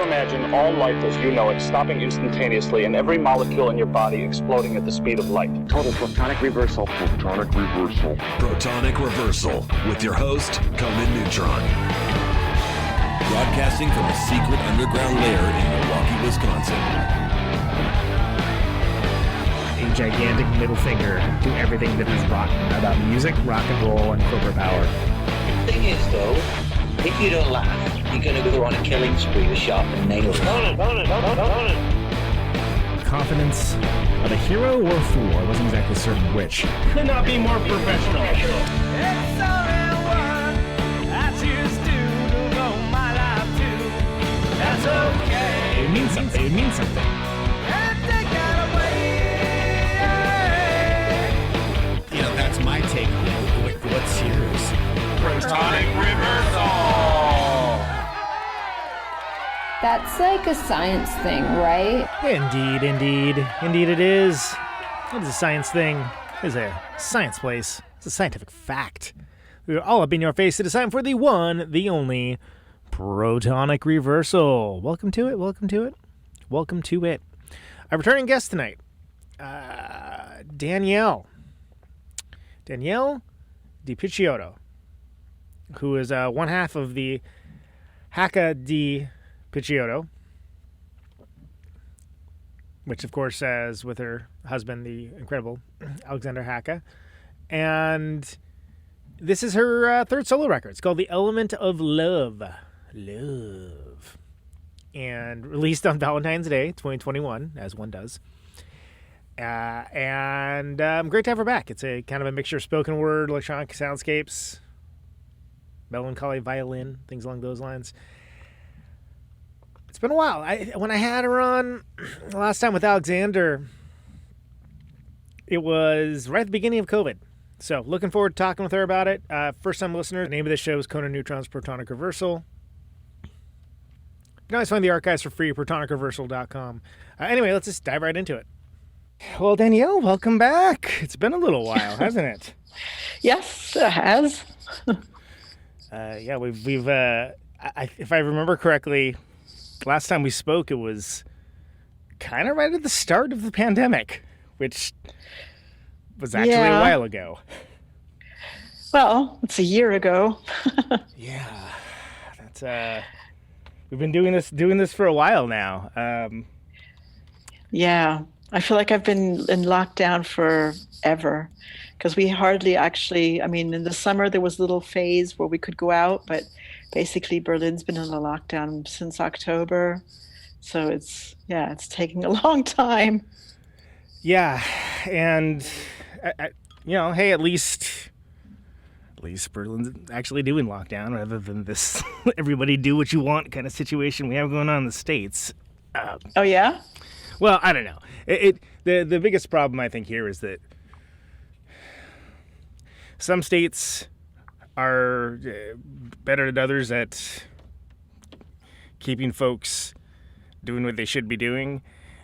imagine all life as you know it stopping instantaneously and every molecule in your body exploding at the speed of light. Total protonic reversal. Protonic reversal. Protonic reversal with your host, Conan Neutron. Broadcasting from a secret underground lair in Milwaukee, Wisconsin. A gigantic middle finger to everything that is rotten about music, rock and roll, and corporate power. The thing is, though, if you don't laugh, you're going to go on a killing spree with sharpened nails. Confidence of a hero or a fool. I wasn't exactly certain which. Could not be more professional. It's only one I choose to go my life to. That's okay. It means something. It means something. And take that away. You know, that's my take. What's yours? Protonic reversal. That's like a science thing, right? Indeed it is. It is a science thing. It is a science place. It's a scientific fact. We are all up in your face. It is time for the one, the only, Protonic reversal. Welcome to it. Our returning guest tonight, Danielle Picciotto, who is one half of the Hackedepicciotto, which of course is with her husband, the incredible Alexander Hacke. And this is her third solo record. It's called The Element of Love. And released on Valentine's Day, 2021, as one does. And great to have her back. It's a kind of a mixture of spoken word, electronic soundscapes, melancholy violin, things along those lines. It's been a while. When I had her on last time with Alexander, it was right at the beginning of COVID. So looking forward to talking with her about it. First-time listener, the name of the show is Conan Neutron's Protonic Reversal. You can always find the archives for free at protonicreversal.com. Anyway, let's just dive right into it. Well, Danielle, welcome back. It's been a little while, hasn't it? Yes, it has. Yeah, we've if I remember correctly, last time we spoke, it was kind of right at the start of the pandemic, which was actually a while ago. Well, it's a year ago. Yeah, that's we've been doing this for a while now. Yeah, I feel like I've been in lockdown forever because we hardly actually, I mean, in the summer there was a little phase where we could go out, but basically Berlin's been in a lockdown since October. So it's taking a long time. Yeah, and hey, at least Berlin's actually doing lockdown rather than this everybody do what you want kind of situation we have going on in the States. Oh yeah? Well, I don't know. The biggest problem I think here is that some states are better than others at keeping folks doing what they should be doing,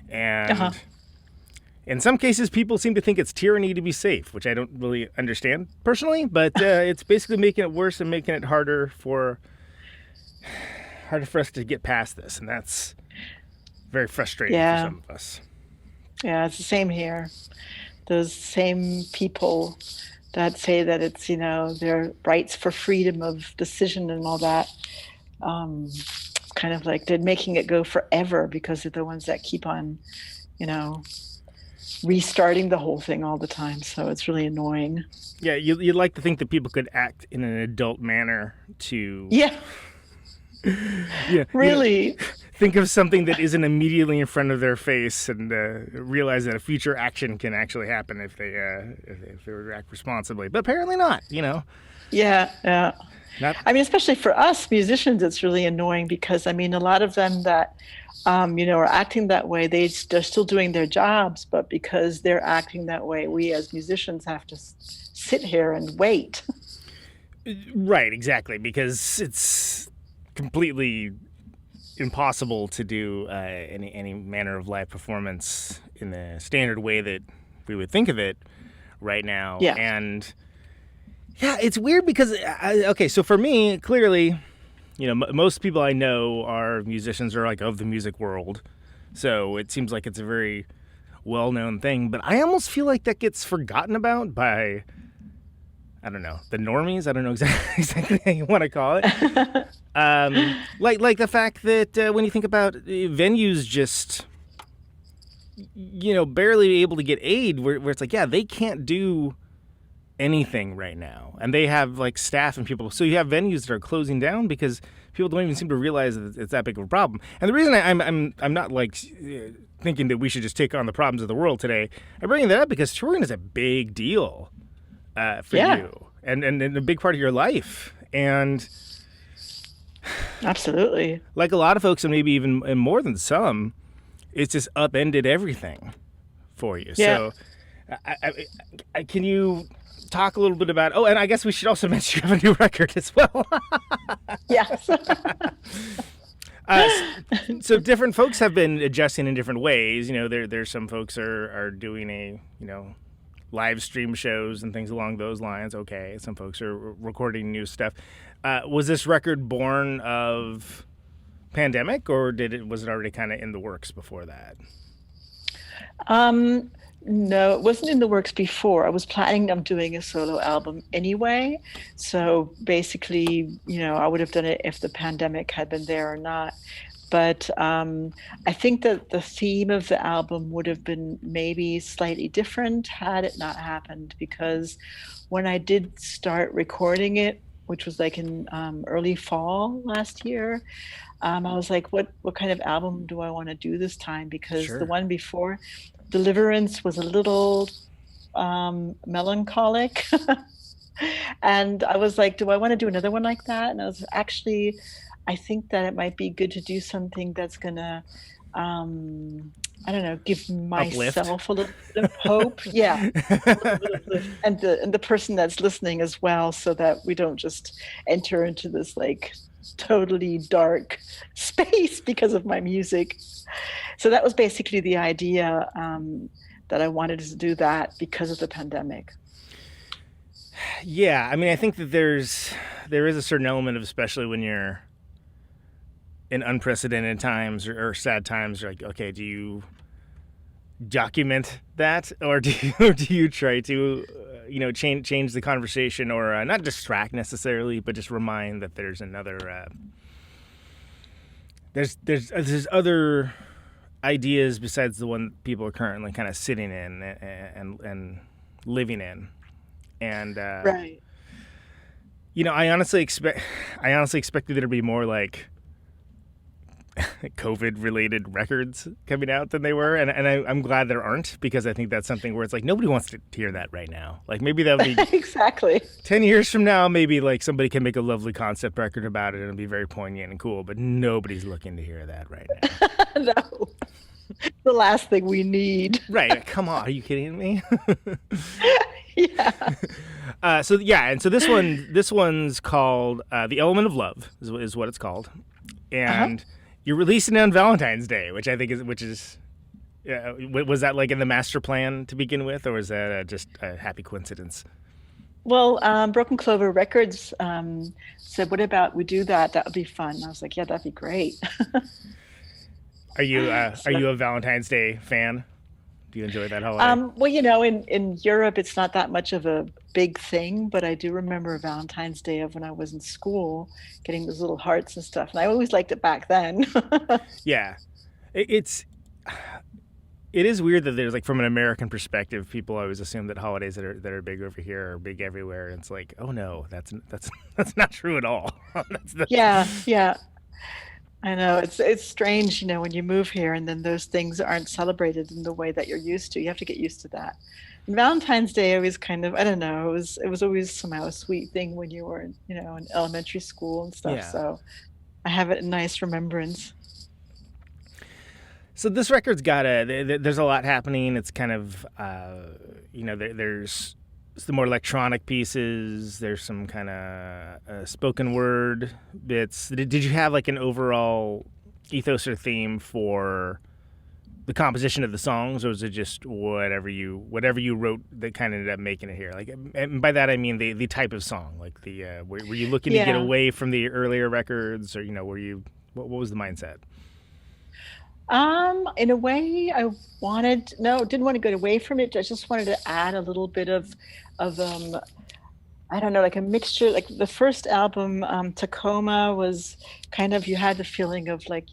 and in some cases, people seem to think it's tyranny to be safe, which I don't really understand personally. But it's basically making it worse and making it harder for us to get past this, and that's very frustrating for some of us. Yeah, it's the same here. Those same people that say that it's, their rights for freedom of decision and all that, kind of like they're making it go forever because they're the ones that keep on, restarting the whole thing all the time. So it's really annoying. Yeah, you'd like to think that people could act in an adult manner to... Yeah. Yeah, really think of something that isn't immediately in front of their face and realize that a future action can actually happen if they react responsibly. But apparently not, Yeah. I mean, especially for us musicians, it's really annoying because, I mean, a lot of them that, are acting that way, they're still doing their jobs, but because they're acting that way, we as musicians have to sit here and wait. Right, exactly, because it's completely impossible to do any manner of live performance in the standard way that we would think of it right now. Yeah. And yeah, it's weird because, so for me, clearly, most people I know are musicians or like of the music world. So it seems like it's a very well-known thing, but I almost feel like that gets forgotten about by, I don't know, the normies. I don't know exactly how you want to call it. Like the fact that when you think about venues just, barely able to get aid, where it's like, yeah, they can't do anything right now, and they have like staff and people. So you have venues that are closing down because people don't even seem to realize that it's that big of a problem. And the reason I'm not like thinking that we should just take on the problems of the world today, I bring that up because touring is a big deal for you and a big part of your life. And absolutely, like a lot of folks, and maybe even more than some, it's just upended everything for you. Yeah. So I can you talk a little bit about, and I guess we should also mention you have a new record as well. Yes. So different folks have been adjusting in different ways. There's some folks are doing live stream shows and things along those lines. Okay. Some folks are recording new stuff. Was this record born of pandemic, or was it already kind of in the works before that? No, it wasn't in the works before. I was planning on doing a solo album anyway. So basically, I would have done it if the pandemic had been there or not. But I think that the theme of the album would have been maybe slightly different had it not happened, because when I did start recording it, which was like in early fall last year, I was like, what kind of album do I want to do this time? Because the one before, Deliverance, was a little melancholic. And I was like, do I want to do another one like that? And I think that it might be good to do something that's going to, I don't know, give myself a little bit of hope. Yeah. And the person that's listening as well, so that we don't just enter into this like totally dark space because of my music. So that was basically the idea, that I wanted to do that because of the pandemic. Yeah, I mean, I think that there is a certain element of, especially when you're in unprecedented times or sad times, you're like, okay, do you document that, or do you try to change the conversation, or not distract necessarily, but just remind that there's another there's other ideas besides the one people are currently kind of sitting in and living in. And right. I honestly expected there to be more like COVID-related records coming out than they were, and I'm glad there aren't, because I think that's something where it's like nobody wants to hear that right now. Like maybe that'll be exactly 10 years from now, maybe like somebody can make a lovely concept record about it and it'll be very poignant and cool, but nobody's looking to hear that right now. No, the last thing we need. Right? Come on, are you kidding me? Yeah. So this one's called "The Element of Love" is what it's called, and you're releasing it on Valentine's Day, which I think is was that like in the master plan to begin with, or was that just a happy coincidence? Well, Broken Clover Records said, "What about we do that? That would be fun." And I was like, "Yeah, that'd be great." Are you a Valentine's Day fan? Do you enjoy that holiday? Well, in Europe, it's not that much of a big thing, but I do remember Valentine's Day of when I was in school, getting those little hearts and stuff. And I always liked it back then. Yeah. It is weird that there's like, from an American perspective, people always assume that holidays that are big over here are big everywhere. And it's like, oh no, that's not true at all. Yeah. I know it's strange, when you move here and then those things aren't celebrated in the way that you're used to. You have to get used to that. And Valentine's Day, I was kind of, I don't know, it was always somehow a sweet thing when you were, in elementary school and stuff. Yeah. So I have it in nice remembrance. So this record's got there's a lot happening. It's kind of, there's the more electronic pieces. There's some kind of spoken word bits. Did you have like an overall ethos or theme for the composition of the songs, or was it just whatever you wrote that kind of ended up making it here? Like, and by that I mean the type of song. Like were you looking to get away from the earlier records, or were you what was the mindset? In a way, didn't want to go away from it. I just wanted to add a little bit of I don't know, like a mixture. Like the first album, Tacoma, was kind of, you had the feeling of like,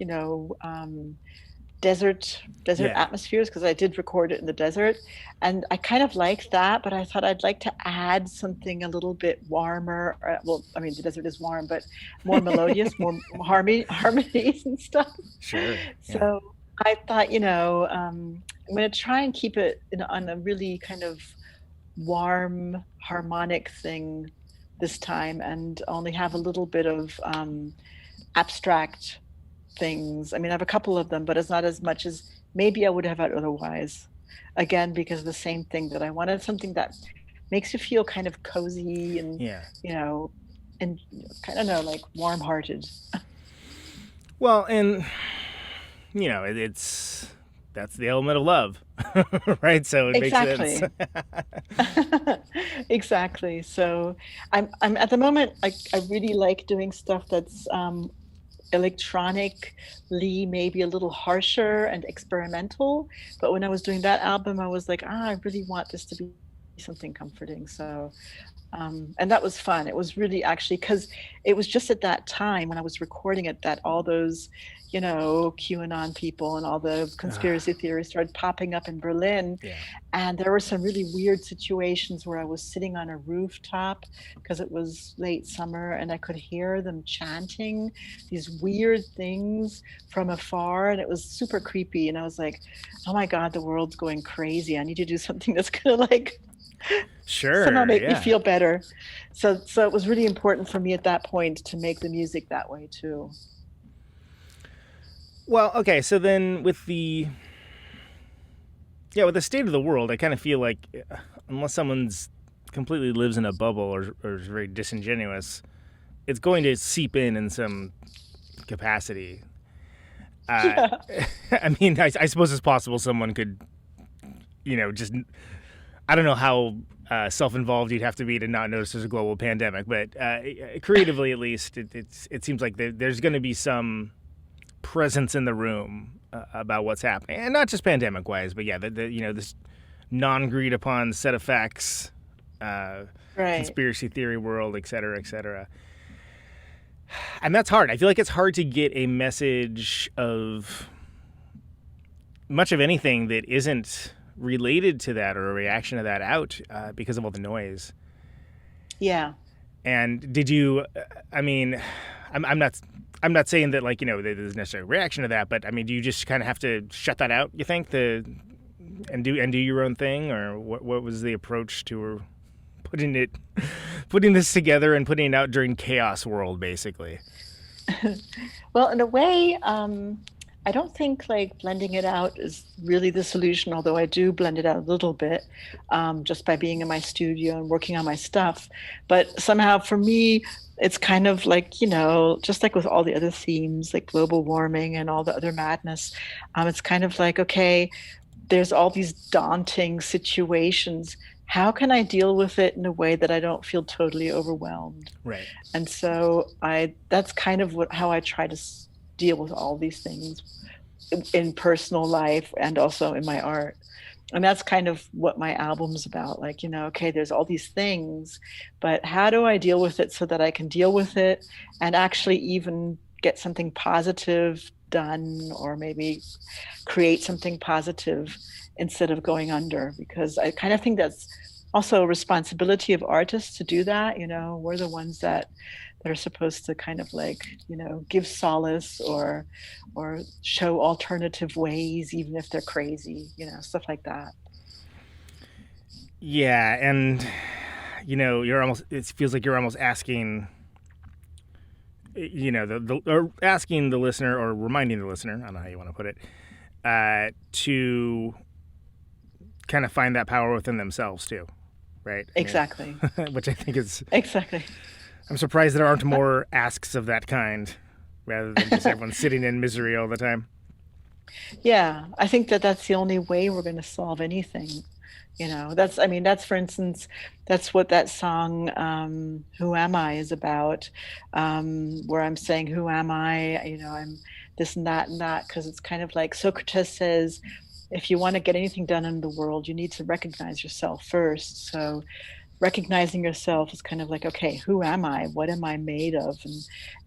desert atmospheres, because I did record it in the desert, and I kind of liked that, but I thought I'd like to add something a little bit warmer. Well, I mean, the desert is warm, but more melodious, more harmonies and stuff. Sure. So I thought, I'm going to try and keep it on a really kind of warm harmonic thing this time, and only have a little bit of abstract things. I mean, I have a couple of them, but it's not as much as maybe I would have had otherwise. Again, because of the same thing, that I wanted something that makes you feel kind of cozy and, and kind of like warm-hearted. Well, and that's the element of love, right? So it makes sense. Exactly. So I'm at the moment, I really like doing stuff that's electronically maybe a little harsher and experimental. But when I was doing that album, I was like, I really want this to be something comforting. So and that was fun. It was really, actually, because it was just at that time when I was recording it that all those QAnon people and all the conspiracy theories started popping up in Berlin. Yeah. And there were some really weird situations where I was sitting on a rooftop because it was late summer, and I could hear them chanting these weird things from afar, and it was super creepy. And I was like, oh my God, the world's going crazy. I need to do something that's gonna somehow make me feel better. So it was really important for me at that point to make the music that way too. Well, okay, so then with the state of the world, I kind of feel like unless someone's completely lives in a bubble or is very disingenuous, it's going to seep in some capacity. I mean, I suppose it's possible someone could, just, I don't know how self-involved you'd have to be to not notice there's a global pandemic, but creatively at least, it seems like there's going to be some presence in the room about what's happening, and not just pandemic-wise, but this non-agreed upon set of facts, conspiracy theory world, et cetera, et cetera. And that's hard. I feel like it's hard to get a message of much of anything that isn't related to that or a reaction to that out because of all the noise. Yeah. And did you? I mean, I'm not saying that there's necessarily a reaction to that, but I mean, do you just kind of have to shut that out? You think and do your own thing, or what was the approach to putting this together and putting it out during chaos world, basically? Well, in a way, I don't think blending it out is really the solution, although I do blend it out a little bit just by being in my studio and working on my stuff. But somehow for me, it's kind of just like with all the other themes, like global warming and all the other madness, it's kind of like, okay, there's all these daunting situations. How can I deal with it in a way that I don't feel totally overwhelmed? Right. And so that's kind of how I try to deal with all these things in personal life and also in my art. And that's kind of what my album's about. Okay, there's all these things, but how do I deal with it so that I can deal with it and actually even get something positive done, or maybe create something positive instead of going under? Because I kind of think that's also a responsibility of artists to do that. We're the ones that are supposed to kind of give solace or show alternative ways, even if they're crazy, stuff like that. Yeah. And, it feels like you're almost asking, or asking the listener, or reminding the listener, I don't know how you want to put it, to kind of find that power within themselves too. Right. Exactly. Which I think is exactly. I'm surprised there aren't more asks of that kind, rather than just everyone sitting in misery all the time. Yeah, I think that that's the only way we're going to solve anything. That's for instance, that's what that song, Who Am I, is about, where I'm saying, who am I? I'm this and that, because it's kind of like Socrates says, if you want to get anything done in the world, you need to recognize yourself first. So recognizing yourself is kind of like, okay, who am I? What am I made of?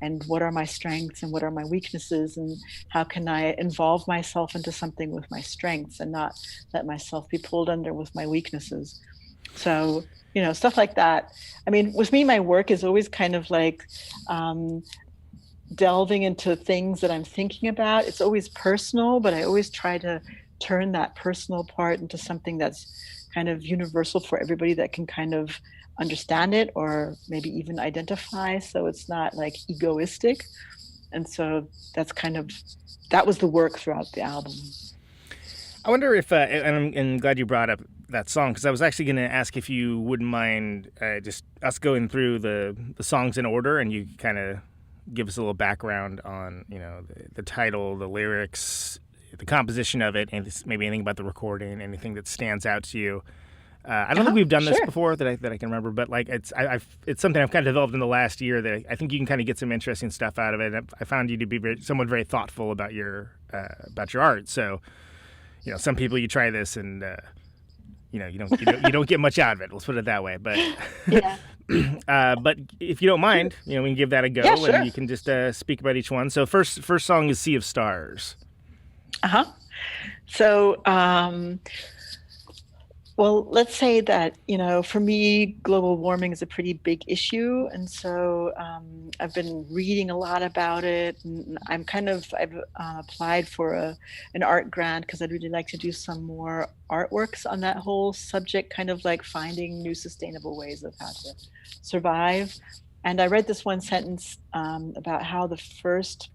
And what are my strengths and what are my weaknesses? And how can I involve myself into something with my strengths and not let myself be pulled under with my weaknesses? So, stuff like that. I mean, with me, my work is always kind of like delving into things that I'm thinking about. It's always personal, but I always try to turn that personal part into something that's kind of universal for everybody that can kind of understand it or maybe even identify. So it's not like egoistic. And so that was the work throughout the album. I wonder if, and I'm glad you brought up that song, because I was actually going to ask if you wouldn't mind just us going through the songs in order, and you kind of give us a little background on, the title, the lyrics, the composition of it, and maybe anything about the recording, anything that stands out to you. I don't think we've done this before that I can remember, but like it's something I've kind of developed in the last year that I think you can kind of get some interesting stuff out of it. And I found you to be someone very thoughtful about your art. So, some people you try this and you don't get much out of it. Let's put it that way. But yeah. But if you don't mind, we can give that a go, and you can just speak about each one. So first song is Sea of Stars. So, well, let's say that, for me, global warming is a pretty big issue. And so I've been reading a lot about it. And I've applied for an art grant because I'd really like to do some more artworks on that whole subject, kind of like finding new sustainable ways of how to survive. And I read this one sentence about how the first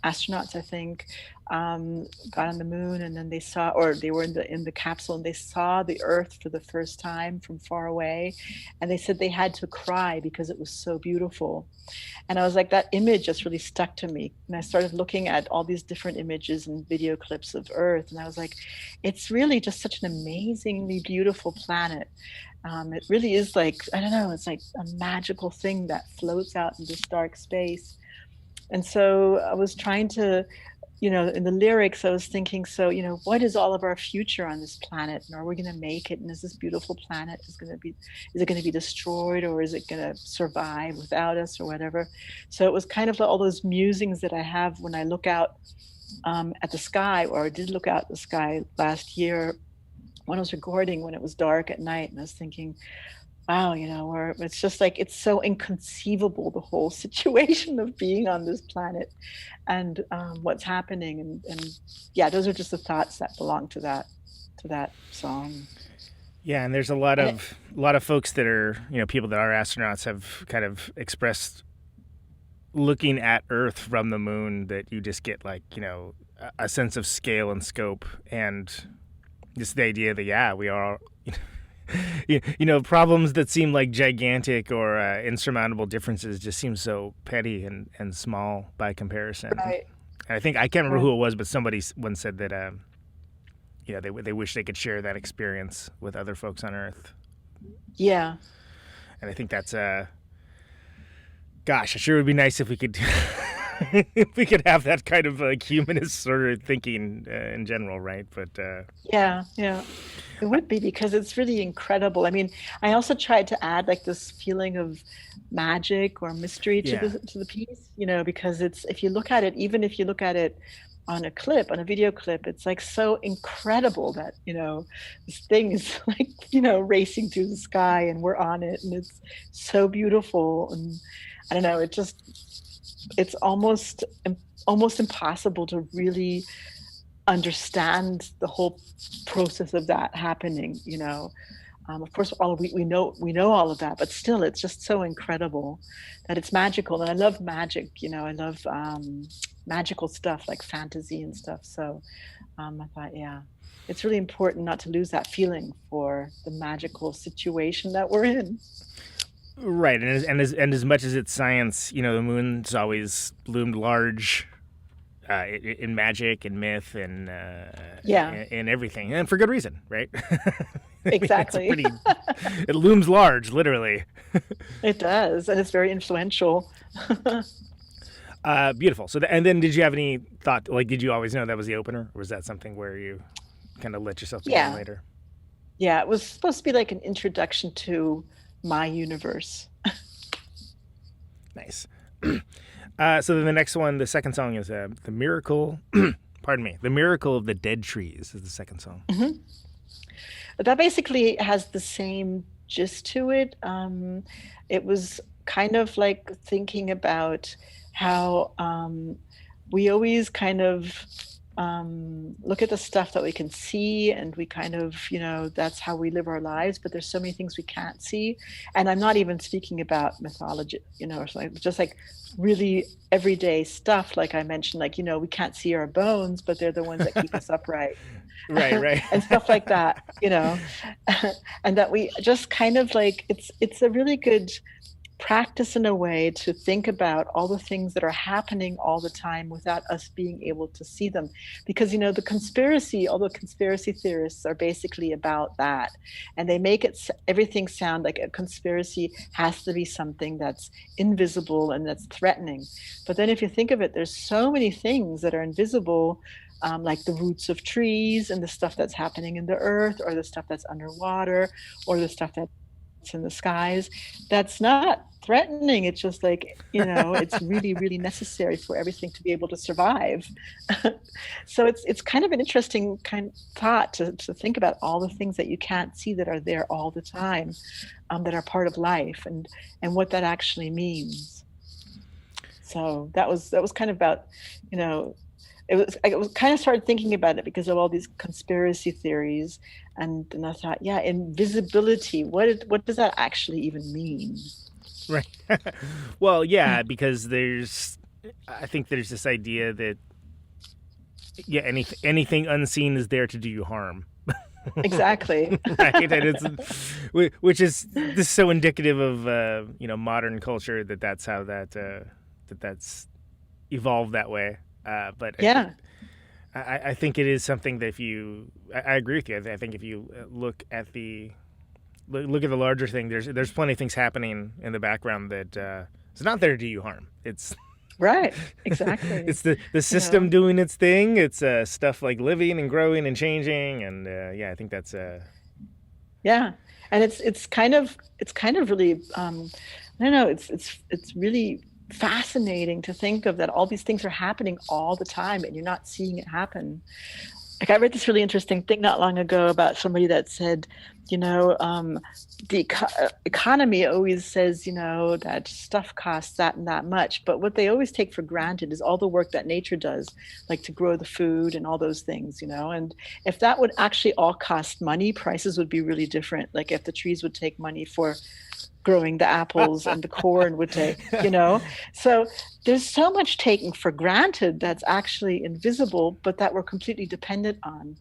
astronauts, I think, got on the moon, and then they were in the capsule, and they saw the Earth for the first time from far away, and they said they had to cry because it was so beautiful. And I was like, that image just really stuck to me, and I started looking at all these different images and video clips of Earth, and I was like, it's really just such an amazingly beautiful planet. It really is like, I don't know, it's like a magical thing that floats out in this dark space. And so I was trying to, in the lyrics, I was thinking, so, what is all of our future on this planet? And are we going to make it? And is this beautiful planet is it going to be destroyed, or is it going to survive without us, or whatever? So it was kind of all those musings that I have when I look out at the sky, or I did look out at the sky last year when I was recording, when it was dark at night. And I was thinking, wow, where it's just like, it's so inconceivable, the whole situation of being on this planet and what's happening. And yeah, those are just the thoughts that belong to that song. Yeah, and there's a lot of folks that are, people that are astronauts have kind of expressed looking at Earth from the moon that you just get like, a sense of scale and scope, and just the idea that, yeah, we are... problems that seem like gigantic or insurmountable differences just seem so petty and small by comparison. Right. And I think, I can't remember who it was, but somebody once said that, they wish they could share that experience with other folks on Earth. Yeah. And I think that's, gosh, it sure would be nice if we could, if we could have that kind of like humanist sort of thinking in general, right? But yeah. It would be, because it's really incredible. I mean, I also tried to add like this feeling of magic or mystery to the piece, because it's, if you look at it, even if you look at it on a video clip, it's like so incredible that, this thing is like, racing through the sky and we're on it, and it's so beautiful. And I don't know, it's almost impossible to really understand the whole process of that happening. Of course, we know all of that, but still, it's just so incredible that it's magical. And I love magic. I love magical stuff like fantasy and stuff. So I thought, yeah, it's really important not to lose that feeling for the magical situation that we're in. Right, and as much as it's science, the moon's always loomed large in magic and myth and and everything, and for good reason, right? Exactly. It looms large, literally. It does, and it's very influential. Beautiful. So, and then did you have any thought? Like, did you always know that was the opener, or was that something where you kind of let yourself begin later? Yeah, it was supposed to be like an introduction to my universe. Nice. So then the next one, the second song is the Miracle. Pardon me. The Miracle of the Dead Trees is the second song. Mm-hmm. That basically has the same gist to it. It was kind of like thinking about how we always kind of look at the stuff that we can see, and we kind of, that's how we live our lives, but there's so many things we can't see. And I'm not even speaking about mythology, just like really everyday stuff. Like I mentioned, like, we can't see our bones, but they're the ones that keep us upright. Right. And stuff like that, and that we just kind of like, it's a really good practice in a way to think about all the things that are happening all the time without us being able to see them. Because, all the conspiracy theorists are basically about that. And they make everything sound like a conspiracy has to be something that's invisible and that's threatening. But then if you think of it, there's so many things that are invisible, like the roots of trees and the stuff that's happening in the earth, or the stuff that's underwater, or the stuff that's in the skies. That's not threatening. It's just like, it's really, really necessary for everything to be able to survive. So it's kind of an interesting kind of thought to think about all the things that you can't see that are there all the time, that are part of life, and what that actually means. So that was kind of about, I was kind of started thinking about it because of all these conspiracy theories, and I thought, invisibility. What does that actually even mean? Right. Well, yeah, because I think there's this idea that anything unseen is there to do you harm. Exactly. Right, and which is this so indicative of modern culture that's how that's evolved that way. But I think it is something that I agree with you. I think if you look at the larger thing, there's plenty of things happening in the background that it's not there to do you harm. It's right, exactly. It's the system doing its thing. It's stuff like living and growing and changing, and I think that's and it's kind of really I don't know. It's really fascinating to think of that all these things are happening all the time and you're not seeing it happen. Like I read this really interesting thing not long ago about somebody that said, the economy always says, that stuff costs that and that much, but what they always take for granted is all the work that nature does, like to grow the food and all those things, and if that would actually all cost money, prices would be really different. Like if the trees would take money for growing the apples and the corn would take, So there's so much taken for granted that's actually invisible, but that we're completely dependent on.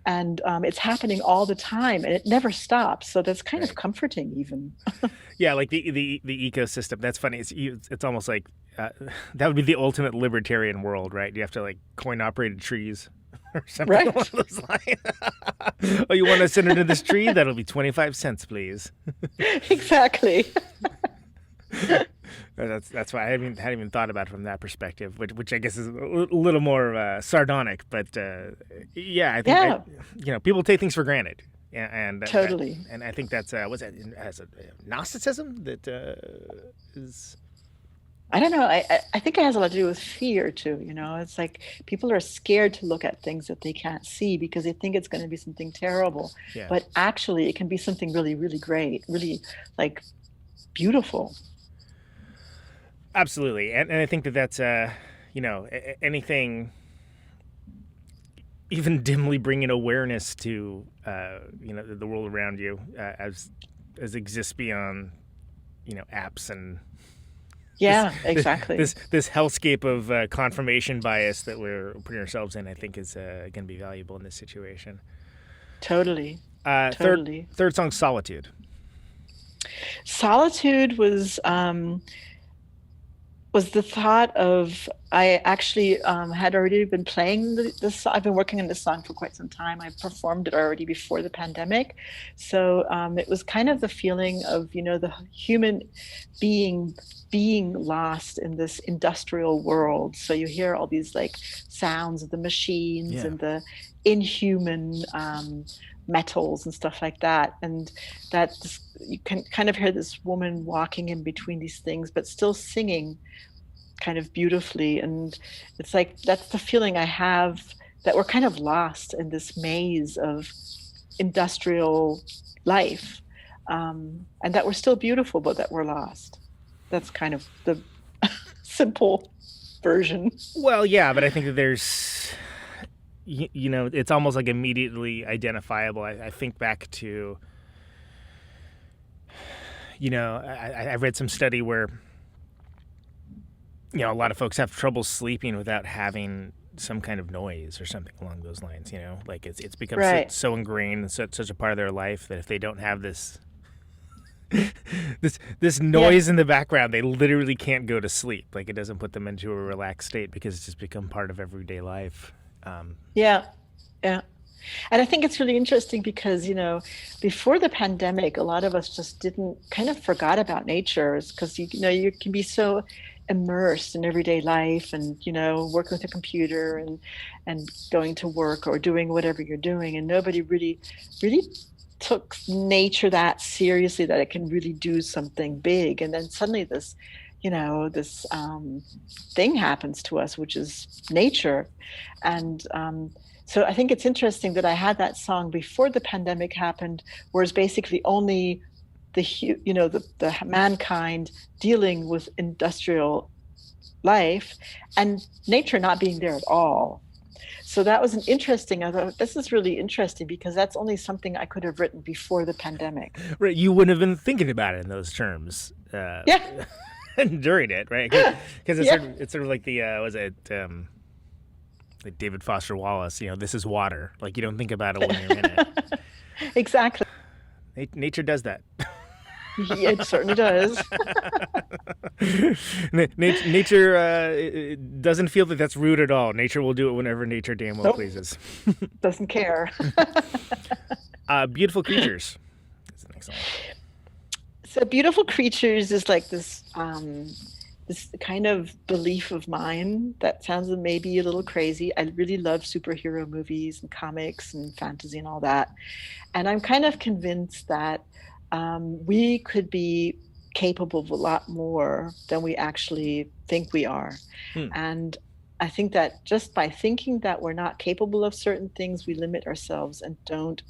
And it's happening all the time and it never stops. So that's kind of comforting even. Yeah, like the ecosystem. That's funny. It's almost like that would be the ultimate libertarian world, right? You have to like coin operated trees or something along those lines. Oh, you want to send it to this tree? That'll be 25 cents, please. Exactly. That's why I hadn't even thought about it from that perspective, which I guess is a little more sardonic. But I think people take things for granted, and totally. And I think that's what's that? As a Gnosticism that is. I don't know. I think it has a lot to do with fear too. It's like people are scared to look at things that they can't see because they think it's going to be something terrible. Yeah. But actually, it can be something really, really great, really like beautiful. Absolutely, and I think that's anything, even dimly bringing awareness to the world around you as exists beyond apps and. Yeah, exactly. This hellscape of confirmation bias that we're putting ourselves in, I think, is going to be valuable in this situation. Totally. Third song, Solitude. Solitude was was the thought of, I actually had already been playing this. I've been working on this song for quite some time. I performed it already before the pandemic. So it was kind of the feeling of, the human being lost in this industrial world. So you hear all these like sounds of the machines and the inhuman metals and stuff like that, and that you can kind of hear this woman walking in between these things but still singing kind of beautifully. And it's like, that's the feeling I have, that we're kind of lost in this maze of industrial life, and that we're still beautiful but that we're lost. That's kind of the simple version. Well, yeah, but I think that there's, it's almost like immediately identifiable. I think back to, I read some study where, a lot of folks have trouble sleeping without having some kind of noise or something along those lines. Like it's become so ingrained and such a part of their life that if they don't have this this noise in the background, they literally can't go to sleep. Like, it doesn't put them into a relaxed state because it's just become part of everyday life. Yeah. And I think it's really interesting because, before the pandemic, a lot of us just kind of forgot about nature, because, you can be so immersed in everyday life and, working with a computer and going to work or doing whatever you're doing. And nobody really took nature that seriously, that it can really do something big. And then suddenly this thing happens to us, which is nature. And so I think it's interesting that I had that song before the pandemic happened, whereas basically only the mankind dealing with industrial life and nature not being there at all. So that was I thought, this is really interesting, because that's only something I could have written before the pandemic. Right, you wouldn't have been thinking about it in those terms. During it, right? Because it's sort of like the like David Foster Wallace. This is water. Like, you don't think about it when you're in it. Exactly. Nature does that. Yeah, it certainly does. Nature doesn't feel that that's rude at all. Nature will do it whenever nature damn well pleases. Doesn't care. Beautiful Creatures is the next one. So Beautiful Creatures is like this kind of belief of mine that sounds maybe a little crazy. I really love superhero movies and comics and fantasy and all that. And I'm kind of convinced that we could be capable of a lot more than we actually think we are. And I think that just by thinking that we're not capable of certain things, we limit ourselves and don't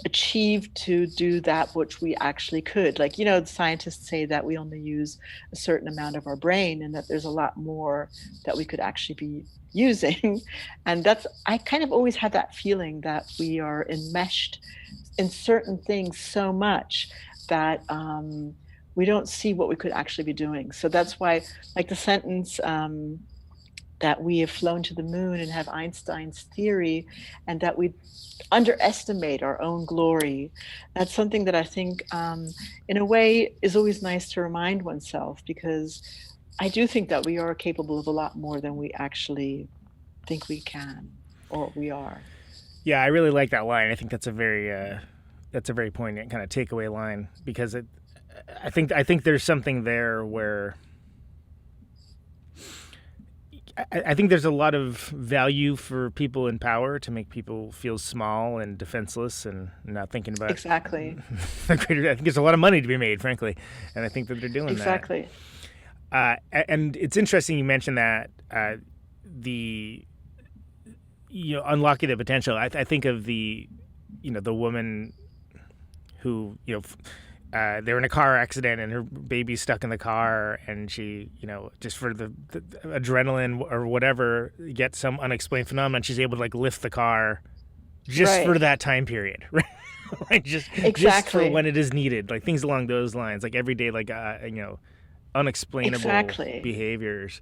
achieve to do that which we actually could. Like, the scientists say that we only use a certain amount of our brain, and that there's a lot more that we could actually be using. And I kind of always had that feeling that we are enmeshed in certain things so much that we don't see what we could actually be doing. So that's why, like the sentence that we have flown to the moon and have Einstein's theory, and that we underestimate our own glory. That's something that I think, in a way, is always nice to remind oneself, because I do think that we are capable of a lot more than we actually think we can, or we are. Yeah, I really like that line. I think that's a very poignant kind of takeaway line, because I think there's something there where I think there's a lot of value for people in power to make people feel small and defenseless and not thinking about exactly. I think there's a lot of money to be made, frankly, and I think that they're doing exactly. that. And it's interesting you mentioned that unlocking the potential. I think of the woman who they're in a car accident and her baby's stuck in the car, and she, just for the adrenaline or whatever, gets some unexplained phenomenon. She's able to like lift the car just for that time period, right? Like just for when it is needed, like things along those lines, like everyday, like unexplainable behaviors.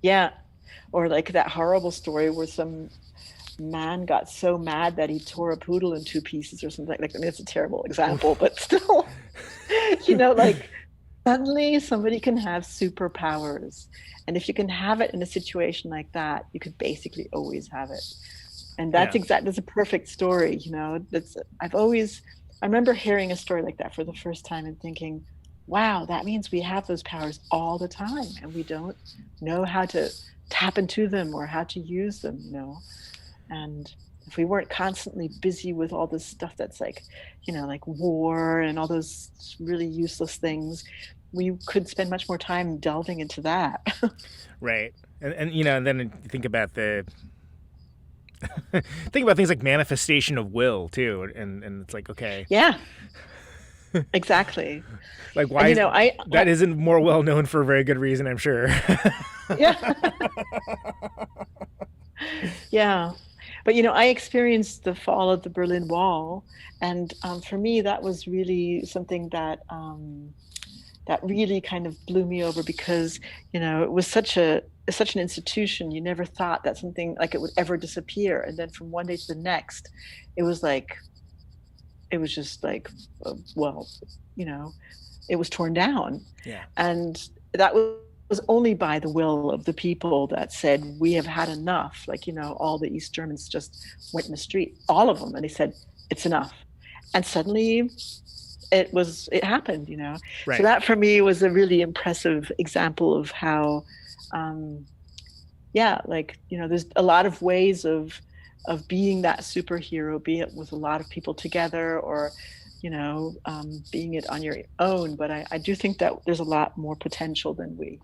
Yeah, or like that horrible story where some man got so mad that he tore a poodle in two pieces or something. Like, I mean, it's a terrible example, but still, like Suddenly somebody can have superpowers. And if you can have it in a situation like that, you could basically always have it. And that's that's a perfect story, you know. I remember hearing a story like that for the first time and thinking, wow, that means we have those powers all the time and we don't know how to tap into them or how to use them, you know. And if we weren't constantly busy with all this stuff that's like, you know, like war and all those really useless things, we could spend much more time delving into that. Right. And you know, and then think about think about things like manifestation of will too, and it's like, okay, yeah, exactly. Like, why? And, that isn't more well known for a very good reason, I'm sure. Yeah. Yeah, but you know, I experienced the fall of the Berlin Wall, and for me, that was really something that that really kind of blew me over, because you know, it was such an institution. You never thought that something like it would ever disappear, and then from one day to the next, it was just like, well, you know, it was torn down. Yeah. And that was only by the will of the people that said, we have had enough. Like, you know, all the East Germans just went in the street, all of them, and they said, it's enough. And suddenly it happened, you know. Right. So that for me was a really impressive example of how, like, you know, there's a lot of ways of being that superhero, be it with a lot of people together or, you know, being it on your own. But I do think that there's a lot more potential than we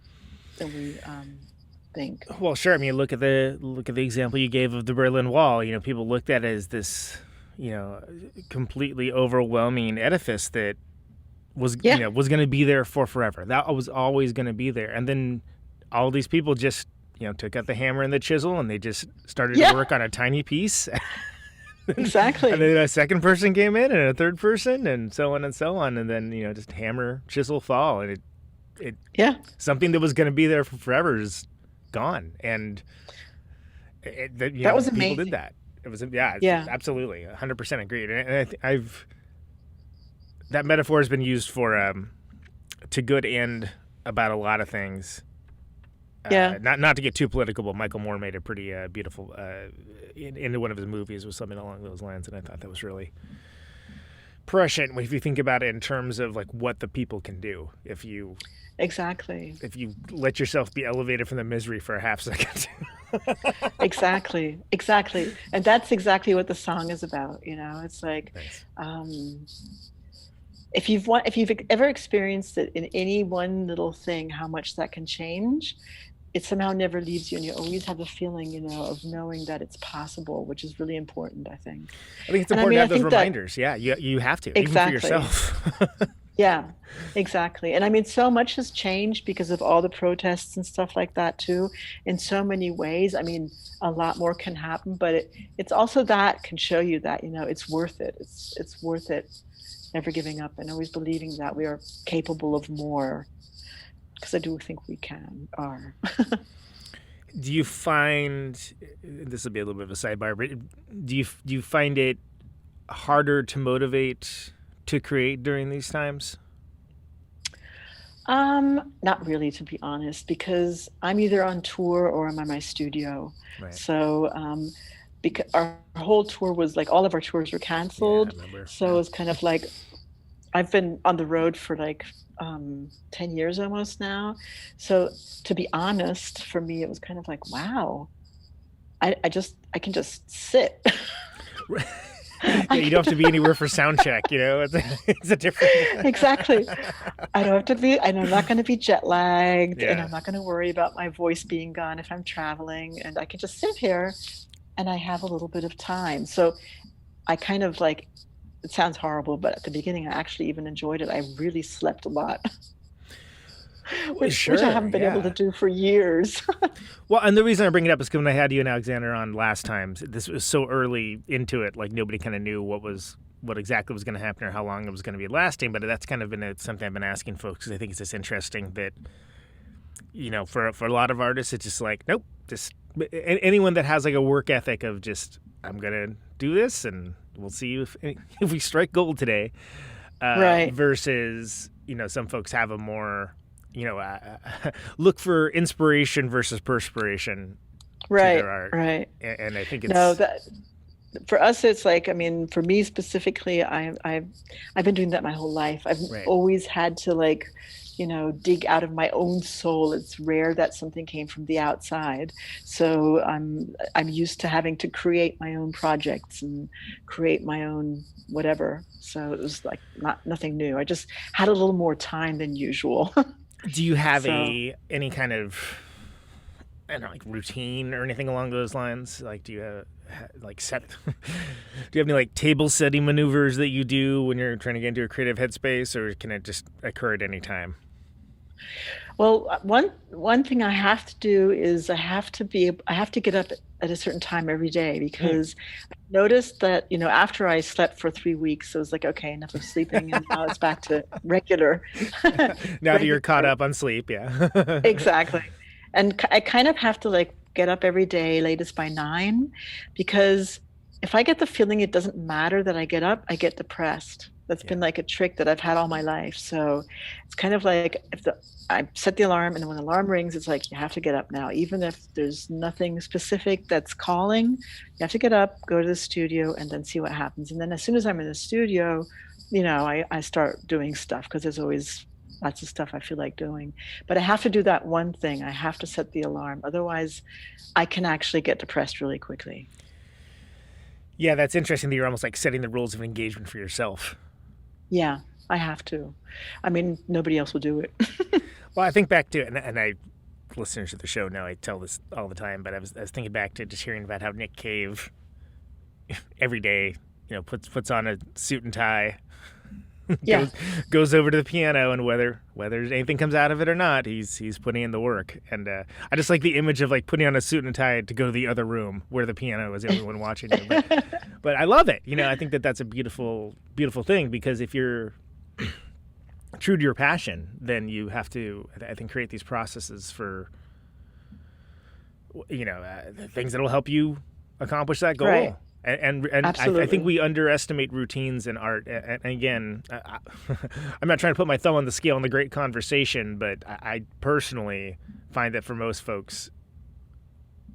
think. Well, sure. I mean, look at the example you gave of the Berlin Wall. You know, people looked at it as this, you know, completely overwhelming edifice that was, you know, was going to be there for forever. That was always going to be there. And then all these people just, you know, took out the hammer and the chisel and they just started to work on a tiny piece. Exactly. And then a second person came in and a third person and so on and so on. And then, you know, just hammer, chisel, fall. And it something that was going to be there for forever is gone. And that was amazing. People did that. It was, absolutely. 100% agreed. And I've that metaphor has been used for, to good end about a lot of things. Not to get too political, but Michael Moore made a pretty beautiful in one of his movies was something along those lines, and I thought that was really prescient if you think about it in terms of like what the people can do if you let yourself be elevated from the misery for a half second. Exactly, and that's exactly what the song is about. You know, it's like. Nice. If you've ever experienced it in any one little thing, how much that can change, it somehow never leaves you, and you always have the feeling, you know, of knowing that it's possible, which is really important, I think. I think it's important to have those reminders. You have to, exactly. Even for yourself. Yeah, exactly. And I mean, so much has changed because of all the protests and stuff like that too, in so many ways. I mean, a lot more can happen, but it's also that can show you that, you know, it's worth it. It's worth it. Never giving up and always believing that we are capable of more, because I do think we are. Do you find, this will be a little bit of a sidebar, but do you find it harder to motivate to create during these times? Not really, to be honest, because I'm either on tour or I'm in my studio. Right. So because our whole tour was like, all of our tours were canceled. So it was kind of like, I've been on the road for like 10 years almost now. So to be honest, for me, it was kind of like, wow, I can just sit. You don't have to be anywhere for sound check, you know, it's a different. Exactly. I don't have to be, and I'm not going to be jet lagged, and I'm not going to worry about my voice being gone if I'm traveling, and I can just sit here and I have a little bit of time. So I kind of like, it sounds horrible, but at the beginning I actually even enjoyed it. I really slept a lot. Which I haven't been able to do for years. Well, and the reason I bring it up is because when I had you and Alexander on last time, this was so early into it, like nobody kind of knew what exactly was going to happen or how long it was going to be lasting. But that's kind of been something I've been asking folks, because I think it's just interesting that, you know, for a lot of artists, it's just like, nope, just anyone that has like a work ethic of just, I'm going to do this and we'll see if we strike gold today. Right. Versus some folks have a more, look for inspiration versus perspiration to their art. Right. And I think it's... No, that for us, it's like, I mean, for me specifically, I've been doing that my whole life. I've always had to like, dig out of my own soul. It's rare that something came from the outside. So I'm used to having to create my own projects and create my own whatever. So it was like nothing new. I just had a little more time than usual. Do you have any kind of, I don't know, like routine or anything along those lines? Like, do you have do you have any like table setting maneuvers that you do when you're trying to get into a creative headspace, or can it just occur at any time? Well, one thing I have to do is I have to get up at a certain time every day, because I noticed that, after I slept for 3 weeks, it was like, okay, enough of sleeping, and now it's back to regular. Now that you're caught up on sleep, yeah. Exactly. And I kind of have to like get up every day, latest by 9, because if I get the feeling it doesn't matter that I get up, I get depressed. That's been like a trick that I've had all my life. So it's kind of like I set the alarm, and when the alarm rings, it's like, you have to get up now. Even if there's nothing specific that's calling, you have to get up, go to the studio, and then see what happens. And then as soon as I'm in the studio, I start doing stuff, because there's always lots of stuff I feel like doing. But I have to do that one thing. I have to set the alarm. Otherwise, I can actually get depressed really quickly. Yeah, that's interesting that you're almost like setting the rules of engagement for yourself. Yeah, I have to. I mean, nobody else will do it. Well, I think back to, and I, listeners of the show know I tell this all the time, but I was thinking back to just hearing about how Nick Cave every day, puts on a suit and tie, goes over to the piano, and whether anything comes out of it or not, he's putting in the work. And I just like the image of like putting on a suit and tie to go to the other room where the piano is the only one watching you. But I love it. I think that's a beautiful, beautiful thing, because if you're true to your passion, then you have to, I think, create these processes for, things that will help you accomplish that goal. Right. And I think we underestimate routines in art. And again, I'm not trying to put my thumb on the scale in the great conversation, but I personally find that for most folks,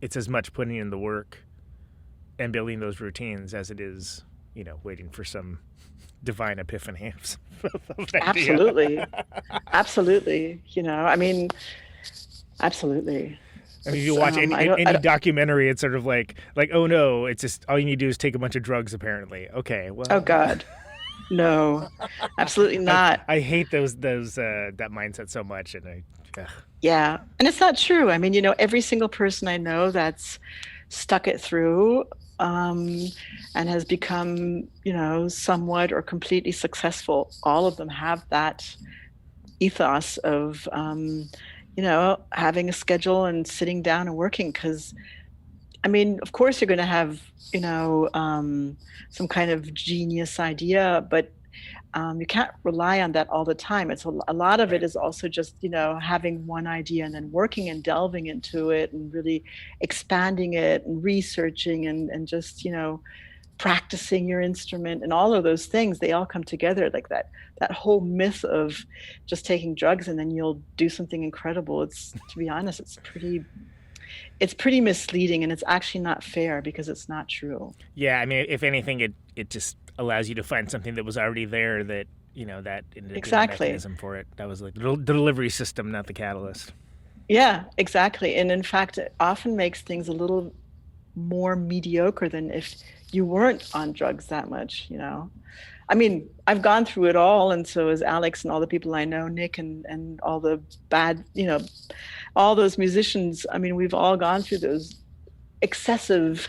it's as much putting in the work and building those routines as it is, waiting for some divine epiphany of an idea. Absolutely. Absolutely. I mean, if you watch any documentary, it's sort of like, oh no, it's just all you need to do is take a bunch of drugs. Apparently, okay. Well, oh God, no, absolutely not. I hate those that mindset so much, and yeah, and it's not true. I mean, every single person I know that's stuck it through and has become, somewhat or completely successful. All of them have that ethos of having a schedule and sitting down and working, because of course you're going to have some kind of genius idea, but you can't rely on that all the time. It's a lot of it is also just having one idea and then working and delving into it and really expanding it and researching and just practicing your instrument and all of those things. They all come together like that whole myth of just taking drugs and then you'll do something incredible. It's, to be honest, it's pretty misleading, and it's actually not fair, because it's not true. Yeah, I mean, if anything, it just allows you to find something that was already there, that that exactly mechanism for it. That was like the delivery system, not the catalyst. Yeah, exactly. And in fact, it often makes things a little more mediocre than if you weren't on drugs that much. I mean, I've gone through it all, and so has Alex and all the people I know, Nick and all the bad, all those musicians. I mean, we've all gone through those excessive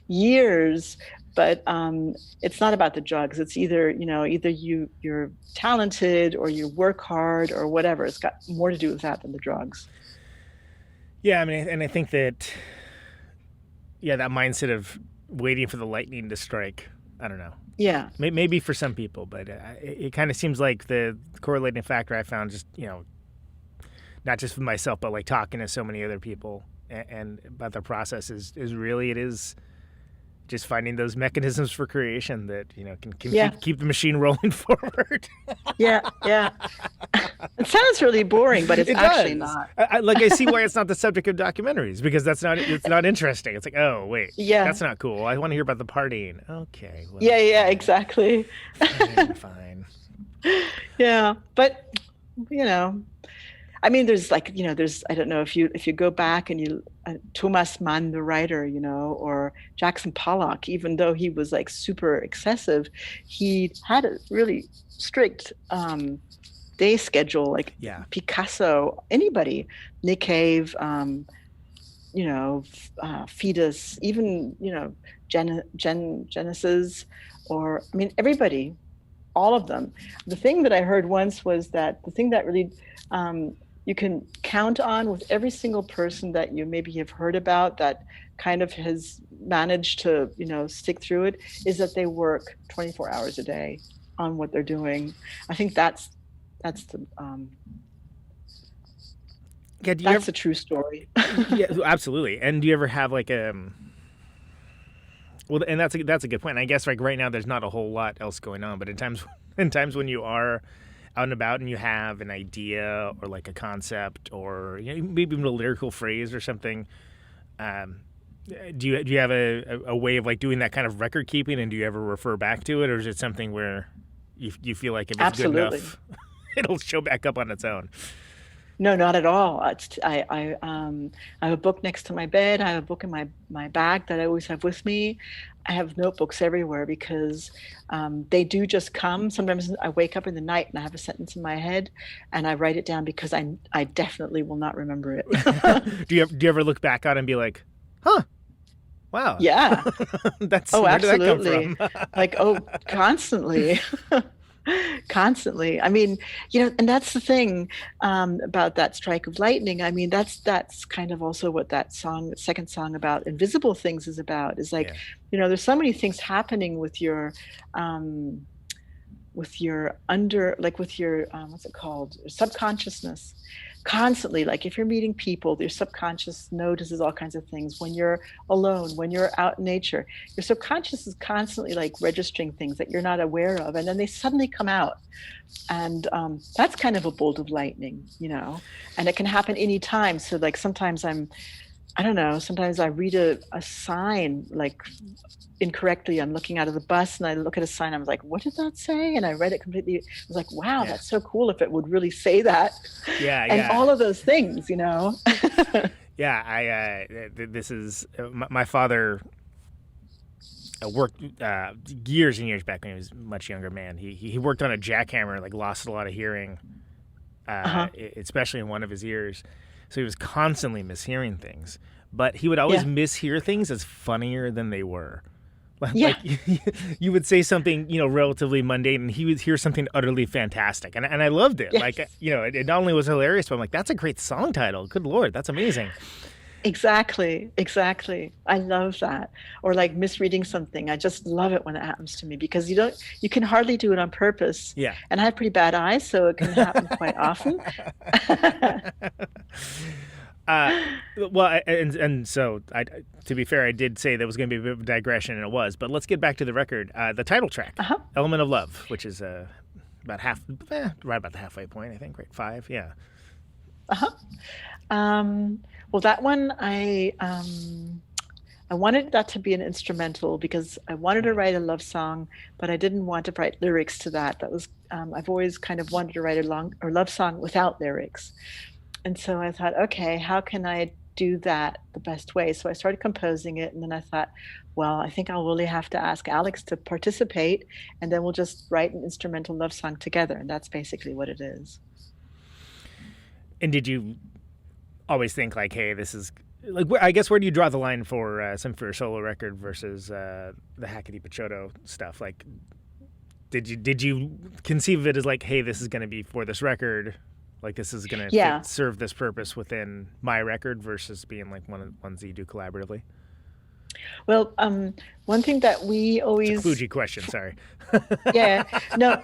years, but it's not about the drugs. It's either you're talented or you work hard or whatever. It's got more to do with that than the drugs. Yeah, I mean, and I think that, that mindset of waiting for the lightning to strike, I don't know. Yeah. Maybe for some people, but it kind of seems like the correlating factor I found, just, not just for myself, but like talking to so many other people and about the process is really, it is, just finding those mechanisms for creation that can keep the machine rolling forward. Yeah. It sounds really boring, but it's actually not. I see why it's not the subject of documentaries, because it's not interesting. It's like, oh wait, that's not cool. I want to hear about the partying. Okay. Well, yeah, exactly. Fine. Yeah, but I mean, there's I don't know if you go back and you Thomas Mann, the writer, or Jackson Pollock, even though he was like super excessive, he had a really strict day schedule. Like Picasso, anybody, Nick Cave, Fetus, even Genesis, or I mean everybody, all of them. The thing that I heard once was that the thing that really you can count on with every single person that you maybe have heard about that kind of has managed to, stick through it, is that they work 24 hours a day on what they're doing. I think that's the that's a true story. Yeah, absolutely. And do you ever have like well, and that's a good point. I guess like right now there's not a whole lot else going on, but in times when you are out and about and you have an idea or like a concept or maybe even a lyrical phrase or something, do you have a way of like doing that kind of record keeping, and do you ever refer back to it, or is it something where you feel like if it's good enough it'll show back up on its own? No, not at all. I have a book next to my bed. I have a book in my bag that I always have with me. I have notebooks everywhere because they do just come. Sometimes I wake up in the night and I have a sentence in my head and I write it down because I definitely will not remember it. Do you ever look back on it and be like, huh? Wow. Yeah. That's where absolutely. Did that come from? Like, constantly. Constantly. I mean, and that's the thing about that strike of lightning. I mean, that's kind of also what that second song about invisible things is about, is like, there's so many things happening with your what's it called? Subconsciousness. Constantly, like if you're meeting people, your subconscious notices all kinds of things. When you're alone, when you're out in nature, your subconscious is constantly like registering things that you're not aware of, and then they suddenly come out. And that's kind of a bolt of lightning, and it can happen anytime. So like sometimes sometimes I read a sign like incorrectly. I'm looking out of the bus and I look at a sign. I'm like, what did that say? And I read it completely. I was like, wow, that's so cool if it would really say that. And all of those things, Yeah, this is my father worked years and years back when he was a much younger man. He worked on a jackhammer, like lost a lot of hearing, especially in one of his ears. So he was constantly mishearing things, but he would always mishear things as funnier than they were. Like you would say something, relatively mundane, and he would hear something utterly fantastic, and I loved it. Yes. Like, it not only was hilarious, but I'm like, that's a great song title. Good Lord, that's amazing. Exactly. I love that. Or like misreading something. I just love it when it happens to me because you can hardly do it on purpose. Yeah. And I have pretty bad eyes, so it can happen quite often. Well, and so to be fair, I did say there was going to be a bit of a digression, and it was. But let's get back to the record. The title track, "Element of Love," which is about right about the halfway point, I think, right? 5, yeah. Well, that one I wanted that to be an instrumental because I wanted to write a love song, but I didn't want to write lyrics to that. That was I've always kind of wanted to write a love song without lyrics. And so I thought, okay, how can I do that the best way? So I started composing it, and then I thought, well, I think I'll really have to ask Alex to participate, and then we'll just write an instrumental love song together, and that's basically what it is. And did you always think like, hey, this is like, I guess, where do you draw the line for some for a solo record versus the Hackedepicciotto stuff? Like, did you conceive of it as like, hey, this is going to be for this record? Like, this is going to serve this purpose within my record versus being like ones that you do collaboratively? Well, one thing that we always... It's a kludgy question, sorry. Yeah, no.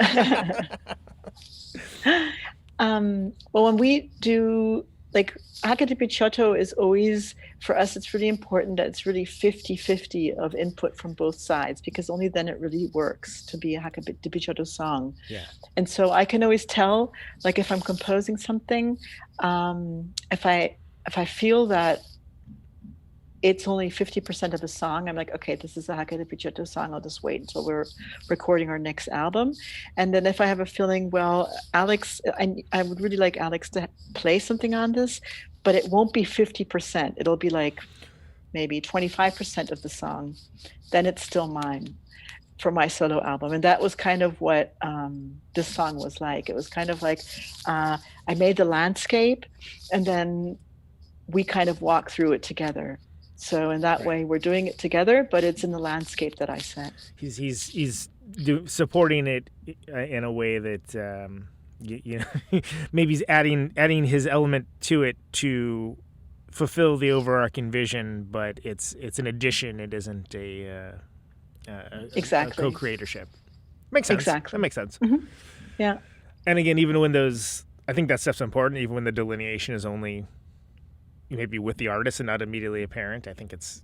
Well, when we do like Hackedepicciotto is always, for us, it's really important that it's really 50-50 of input from both sides, because only then it really works to be a Hackedepicciotto song. Yeah. And so I can always tell, like if I'm composing something, if I feel that it's only 50% of the song, I'm like, okay, this is a Hackedepicciotto song. I'll just wait until we're recording our next album. And then if I have a feeling, well, Alex, I would really like Alex to play something on this, but it won't be 50%. It'll be like maybe 25% of the song. Then it's still mine for my solo album. And that was kind of what this song was like. It was kind of like I made the landscape, and then we kind of walk through it together. So in that way, we're doing it together, but it's in the landscape that I set. He's supporting it in a way that you know, maybe he's adding his element to it to fulfill the overarching vision, but it's an addition. It isn't exactly a co-creatorship. Makes sense. Exactly. That makes sense. Mm-hmm. Yeah. And again, even when I think that stuff's important. Even when the delineation is only maybe with the artist and not immediately apparent, I think it's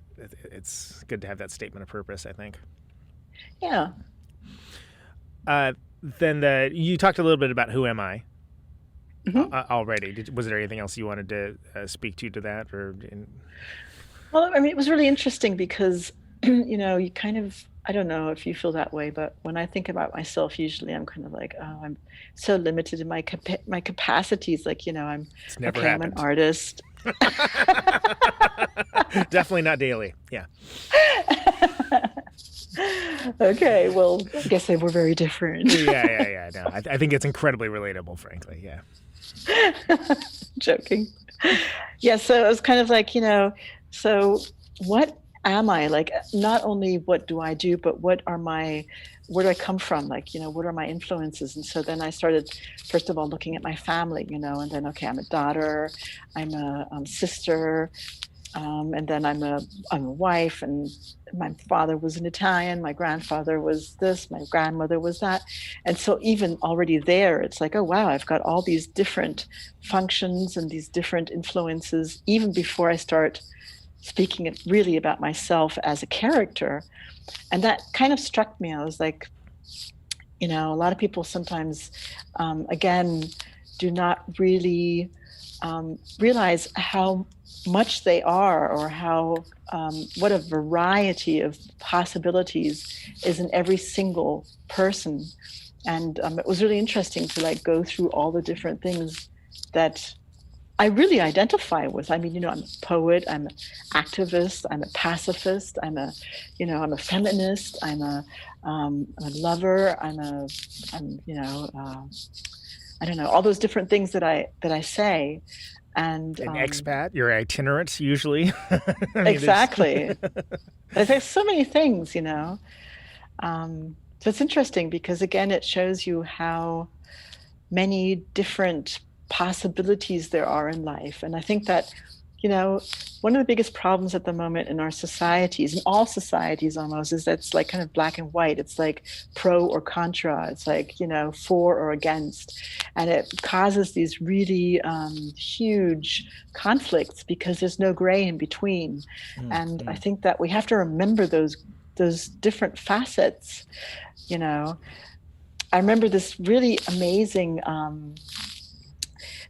good to have that statement of purpose, I think. Yeah. Then you talked a little bit about Who Am I already. Was there anything else you wanted to speak to that? Well, I mean, it was really interesting because, you know, you kind of, I don't know if you feel that way, but when I think about myself, usually I'm kind of like, oh, I'm so limited in my capacities. Like, you know, I'm an artist. Definitely not daily. Yeah. Okay. Well, I guess they were very different. Yeah. No, I think it's incredibly relatable, frankly. Yeah. Joking. Yeah. So it was kind of like, you know, so what am I? Like, not only what do I do, but where do I come from? Like, you know, what are my influences? And so then I started, first of all, looking at my family, you know, and then, okay, I'm a daughter, I'm a sister, and then I'm a wife, and my father was an Italian, my grandfather was this, my grandmother was that. And so even already there, it's like, oh, wow, I've got all these different functions and these different influences, even before I start speaking really about myself as a character. And that kind of struck me. I was like, you know, a lot of people sometimes, again, do not really realize how much they are, or how what a variety of possibilities is in every single person. And it was really interesting to like go through all the different things that I really identify with. I mean, you know, I'm a poet, I'm an activist, I'm a pacifist, I'm a feminist, I'm a lover, I'm you know, I don't know, all those different things that I say. And an expat, you're itinerant usually. Exactly. There's so many things, you know. So it's interesting because, again, it shows you how many different possibilities there are in life. And I think that, you know, one of the biggest problems at the moment in our societies, in all societies almost, is that it's like kind of black and white. It's like pro or contra. It's like, you know, for or against. And it causes these really huge conflicts because there's no gray in between. And I think that we have to remember those different facets, you know. I remember this really amazing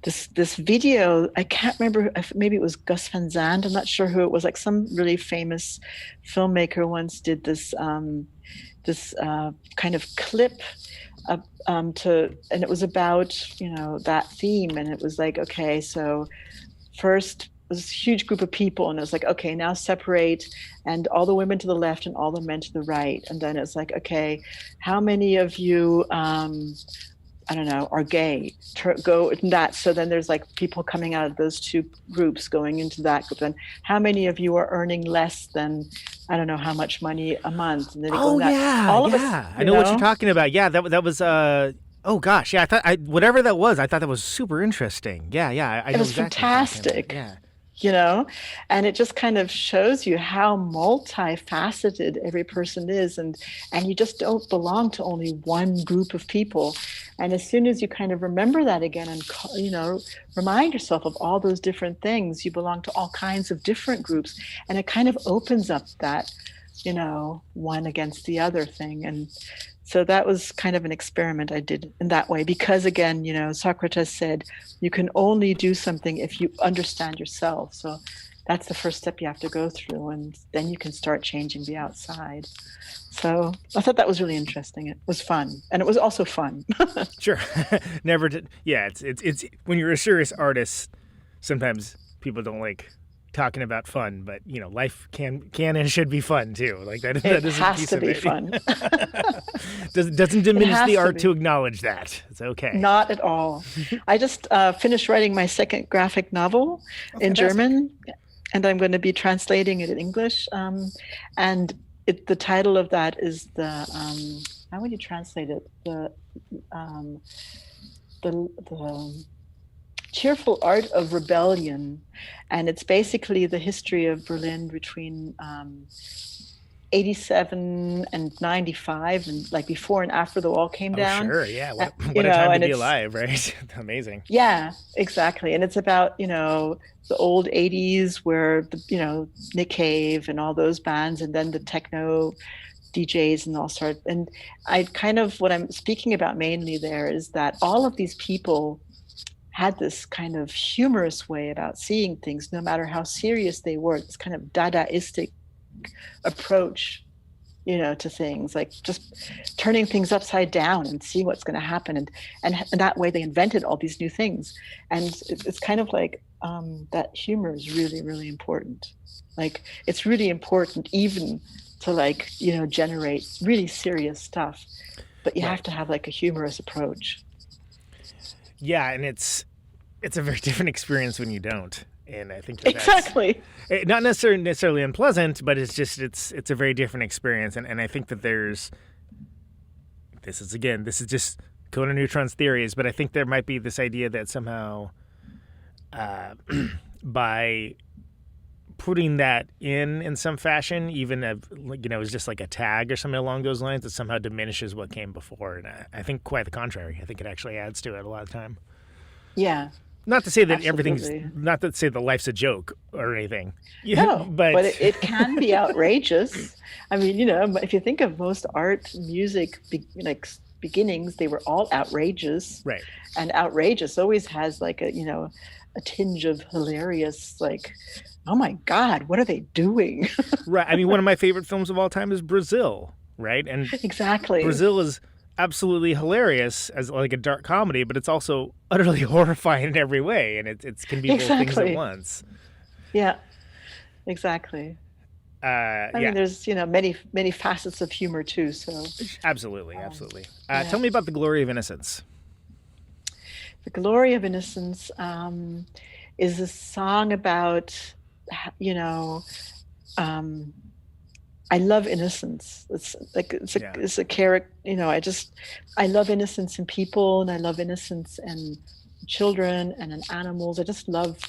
this video. I can't remember if maybe it was Gus Van Sant. I'm not sure who it was. Like some really famous filmmaker once did this kind of clip and it was about, you know, that theme. And it was like, okay, so first was this huge group of people, and it was like, okay, now separate, and all the women to the left and all the men to the right. And then it's like, okay, how many of you I don't know, are gay, go in that. So then there's like people coming out of those two groups going into that group. And how many of you are earning less than, I don't know how much money a month? And then all of us, I know what you're talking about. Yeah, that was, oh gosh, yeah, whatever that was, I thought that was super interesting. Yeah, I know it was exactly fantastic. Yeah. you know, and it just kind of shows you how multifaceted every person is, and you just don't belong to only one group of people. And as soon as you kind of remember that again and, you know, remind yourself of all those different things, you belong to all kinds of different groups, and it kind of opens up that, you know, one against the other thing. And so that was kind of an experiment I did in that way, because again, you know, Socrates said, you can only do something if you understand yourself. So that's the first step you have to go through, and then you can start changing the outside. So I thought that was really interesting. It was fun, and it was also fun. Sure. Never did. Yeah, it's when you're a serious artist, sometimes people don't like talking about fun, but you know, life can and should be fun too. Like that It is a has piece to of be it. fun. Doesn't diminish has the to art be. to acknowledge that. It's okay. Not at all. I just finished writing my second graphic novel in fantastic. German, and I'm going to be translating it in English. And the title of that is how would you translate it? The Cheerful Art of Rebellion. And it's basically the history of Berlin between 87 and 95, and like before and after the wall came down. Sure, yeah. What You a know, time and to be it's- alive, right? Amazing. Yeah, exactly. And it's about, you know, the old 80s where, you know, Nick Cave and all those bands, and then the techno DJs and all sorts. And I kind of, what I'm speaking about mainly there is that all of these people had this kind of humorous way about seeing things, no matter how serious they were, this kind of Dadaistic approach, you know, to things, like just turning things upside down and seeing what's going to happen. And that way they invented all these new things. And it's kind of like that humor is really, really important. Like, it's really important even to, like, you know, generate really serious stuff, but you have to have like a humorous approach. Yeah, and it's a very different experience when you don't. And I think that's Exactly. not necessarily unpleasant, but it's just it's a very different experience. And I think that this is just Conan and Neutron's theories, but I think there might be this idea that somehow by putting that in some fashion, even if, you know, it's just like a tag or something along those lines, it somehow diminishes what came before. And I think quite the contrary. I think it actually adds to it a lot of time. Yeah. Not to say that Absolutely. not to say that life's a joke or anything. No, but but it can be outrageous. I mean, you know, if you think of most art, music, beginnings, they were all outrageous. Right. And outrageous always has like a, you know, a tinge of hilarious, like, oh my God, what are they doing? Right. I mean, one of my favorite films of all time is Brazil, right? And Exactly. Brazil is absolutely hilarious as like a dark comedy, but it's also utterly horrifying in every way, and it can be both things Exactly. at once. Yeah, exactly. I mean, there's, you know, many facets of humor too. So Absolutely. yeah. Tell me about The Glory of Innocence. The Glory of Innocence is a song about, you know, I love innocence. It's like it's a character, you know. I love innocence in people, and I love innocence in children and in animals. I just love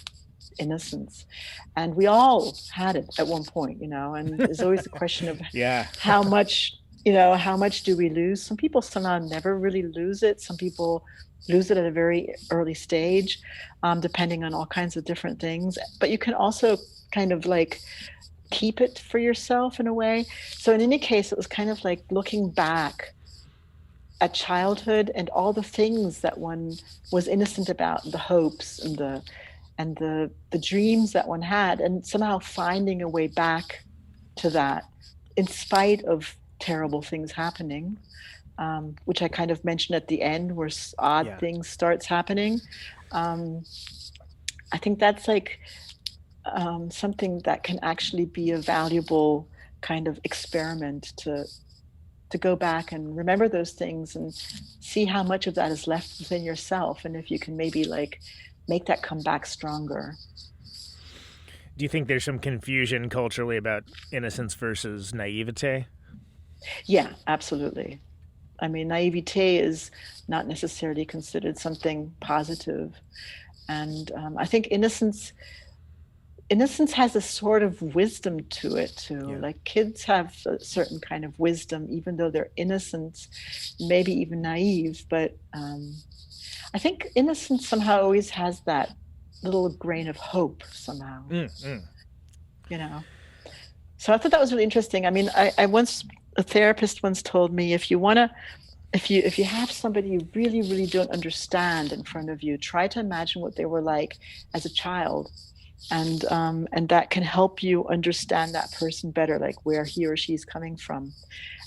innocence, and we all had it at one point, you know. And there's always the question of how much, you know, how much do we lose? Some people somehow never really lose it. Some people lose it at a very early stage, depending on all kinds of different things. But you can also kind of like keep it for yourself in a way. So in any case, it was kind of like looking back at childhood and all the things that one was innocent about, the hopes and the dreams that one had, and somehow finding a way back to that in spite of terrible things happening, which I kind of mentioned at the end, where odd things starts happening. I think that's like something that can actually be a valuable kind of experiment to go back and remember those things and see how much of that is left within yourself, and if you can maybe like make that come back stronger. Do you think there's some confusion culturally about innocence versus naivete? Yeah, absolutely. I mean, naivete is not necessarily considered something positive, and I think innocence innocence has a sort of wisdom to it too. Yeah. Like kids have a certain kind of wisdom, even though they're innocent, maybe even naive. But I think innocence somehow always has that little grain of hope somehow. You know. So I thought that was really interesting. I mean, a therapist once told me, if you have somebody you really, really don't understand in front of you, try to imagine what they were like as a child. And that can help you understand that person better, like where he or she's coming from.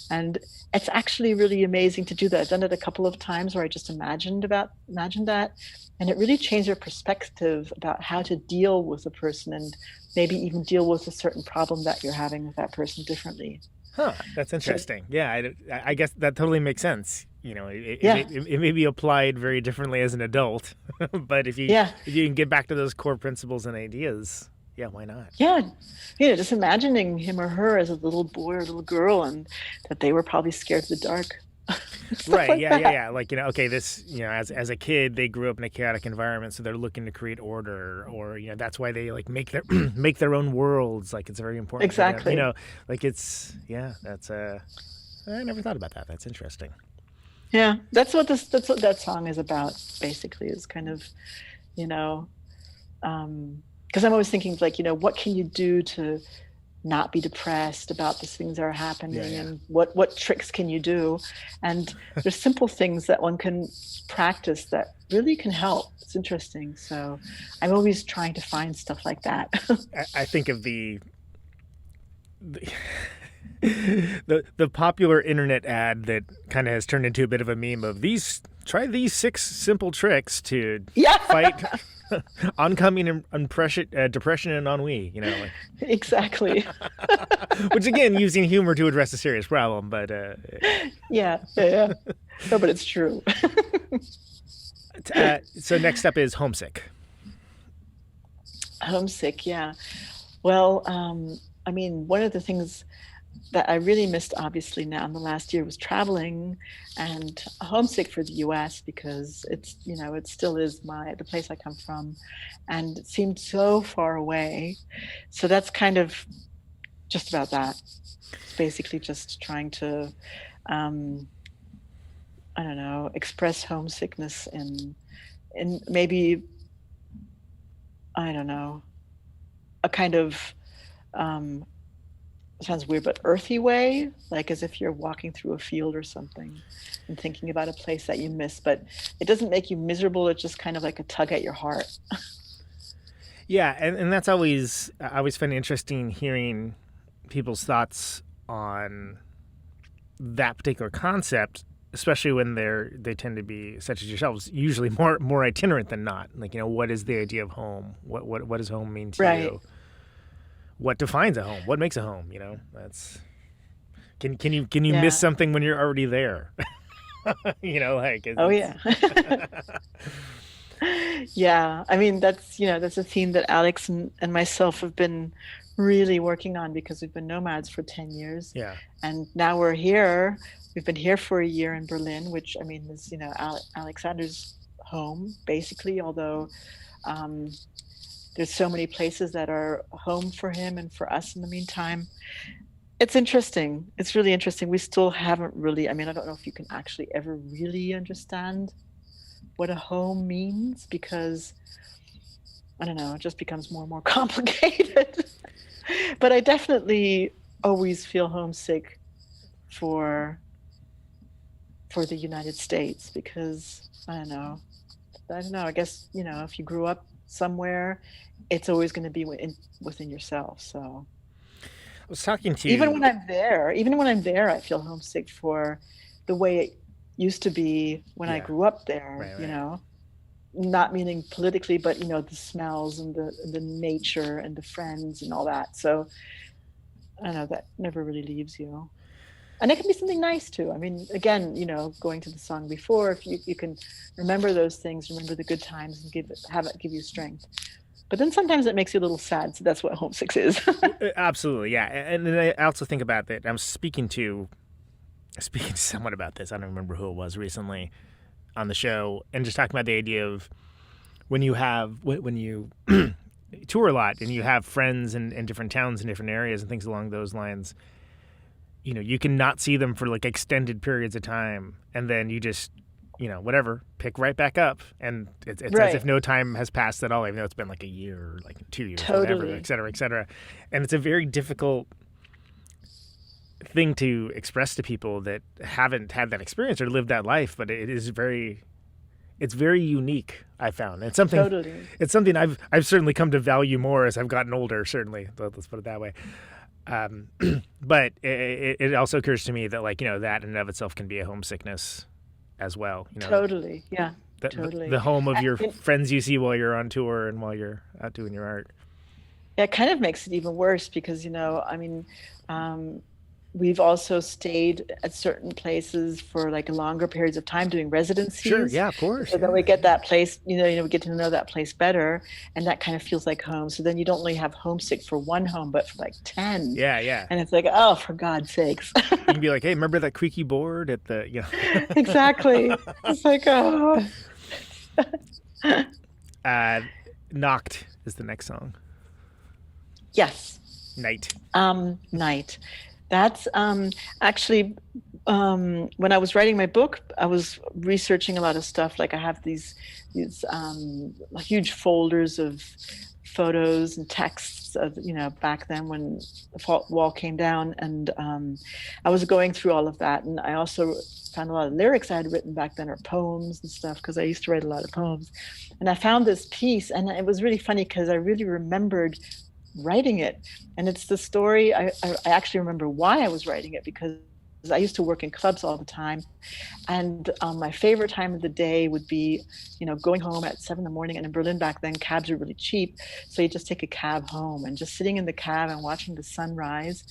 And it's actually really amazing to do that. I've done it a couple of times where I just imagined that, and it really changed your perspective about how to deal with a person and maybe even deal with a certain problem that you're having with that person differently. Huh, that's interesting. Yeah, I guess that totally makes sense. You know, it may be applied very differently as an adult, but if you can get back to those core principles and ideas, yeah, why not? Yeah, just imagining him or her as a little boy or little girl, and that they were probably scared of the dark. Right. Like yeah. Like, you know, okay, this, you know, as a kid, they grew up in a chaotic environment, so they're looking to create order, or, you know, that's why they like make their own worlds. Like, it's very important. Exactly. You know, like that's I never thought about that. That's interesting. Yeah, that's what that song is about. Basically, is kind of, you know, because I'm always thinking like, you know, what can you do to not be depressed about these things that are happening, and what tricks can you do? And there's simple things that one can practice that really can help. It's interesting. So I'm always trying to find stuff like that. I think of the popular internet ad that kind of has turned into a bit of a meme of try these 6 simple tricks to fight oncoming depression and ennui, you know. Like. Exactly. Which, again, using humor to address a serious problem, but... Yeah. No, but it's true. So next up is homesick. Homesick, yeah. Well, I mean, one of the things that I really missed, obviously, now in the last year was traveling, and homesick for the U.S. because it's, you know, it still is the place I come from, and it seemed so far away. So that's kind of just about that. It's basically just trying to, I don't know, express homesickness in maybe, I don't know, a kind of, sounds weird, but earthy way, like as if you're walking through a field or something and thinking about a place that you miss, but it doesn't make you miserable. It's just kind of like a tug at your heart. Yeah, and that's always, I always find it interesting hearing people's thoughts on that particular concept, especially when they tend to be, such as yourselves, usually more itinerant than not. Like, you know, what is the idea of home? What does home mean to you? What defines a home? What makes a home? You know, that's can you miss something when you're already there? You know, like yeah. I mean, that's a theme that Alex and myself have been really working on because we've been nomads for 10 years. Yeah, and now we're here. We've been here for a year in Berlin, which I mean is, you know, Alexander's home basically, although. There's so many places that are home for him and for us in the meantime. It's interesting. It's really interesting. We still haven't really, I mean, I don't know if you can actually ever really understand what a home means because, I don't know, it just becomes more and more complicated. But I definitely always feel homesick for the United States because, I don't know, I guess, you know, if you grew up somewhere, it's always going to be within yourself. So I was talking to you. Even when I'm there, I feel homesick for the way it used to be when I grew up there. Right. You know, not meaning politically, but you know, the smells and the nature and the friends and all that. So I don't know, that never really leaves you. And it can be something nice too. I mean, again, you know, going to the song before, if you can remember those things, remember the good times, and have it give you strength. But then sometimes it makes you a little sad. So that's what homesick is. Absolutely, yeah. And then I also think about that. I'm speaking to someone about this. I don't remember who it was recently on the show, and just talking about the idea of when you tour a lot and you have friends in different towns and different areas and things along those lines, you can not see them for like extended periods of time, and then you just, whatever, pick right back up, and it's right. as if no time has passed at all, even though it's been like a year or like 2 years, Totally. whatever, et cetera, et cetera. And it's a very difficult thing to express to people that haven't had that experience or lived that life, but it's very unique, I found. It's something. Totally. It's something I've certainly come to value more as I've gotten older. Certainly, let's put it that way. But it also occurs to me that that in and of itself can be a homesickness as well. Totally. Yeah. Totally. The home of your friends you see while you're on tour and while you're out doing your art. Yeah, it kind of makes it even worse because we've also stayed at certain places for like longer periods of time doing residencies. Sure, yeah, of course. So then we get that place, we get to know that place better, and that kind of feels like home. So then you don't only have homesick for one home, but for like 10. Yeah, yeah. And it's like, oh, for God's sakes. You can be like, hey, remember that creaky board at the, Exactly. It's like, oh. Knocked is the next song. Yes. Night. Night. That's actually when I was writing my book, I was researching a lot of stuff. Like I have these huge folders of photos and texts of, back then when the wall came down, and I was going through all of that, and I also found a lot of lyrics I had written back then, or poems and stuff, because I used to write a lot of poems. And I found this piece, and it was really funny because I really remembered writing it, and it's the story. I actually remember why I was writing it, because I used to work in clubs all the time, and my favorite time of the day would be, going home at 7 a.m. And in Berlin back then, cabs were really cheap, so you just take a cab home, and just sitting in the cab and watching the sun rise.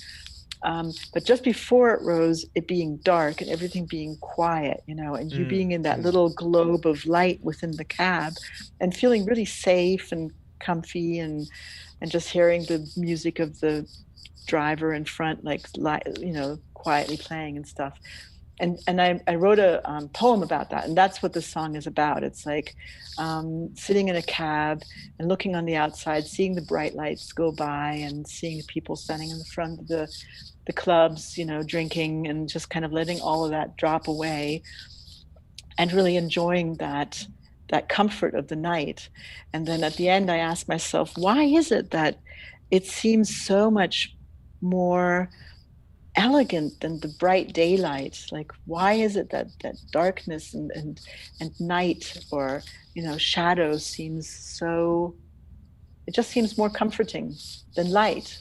But just before it rose, it being dark and everything being quiet, and you being in that little globe of light within the cab, and feeling really safe and comfy, and just hearing the music of the driver in front, quietly playing and stuff. And I wrote a poem about that, and that's what the song is about. It's like sitting in a cab and looking on the outside, seeing the bright lights go by, and seeing people standing in the front of the clubs, drinking, and just kind of letting all of that drop away, and really enjoying that comfort of the night. And then at the end, I asked myself, why is it that it seems so much more elegant than the bright daylight? Like, why is it that darkness and night, or shadow seems so, it just seems more comforting than light.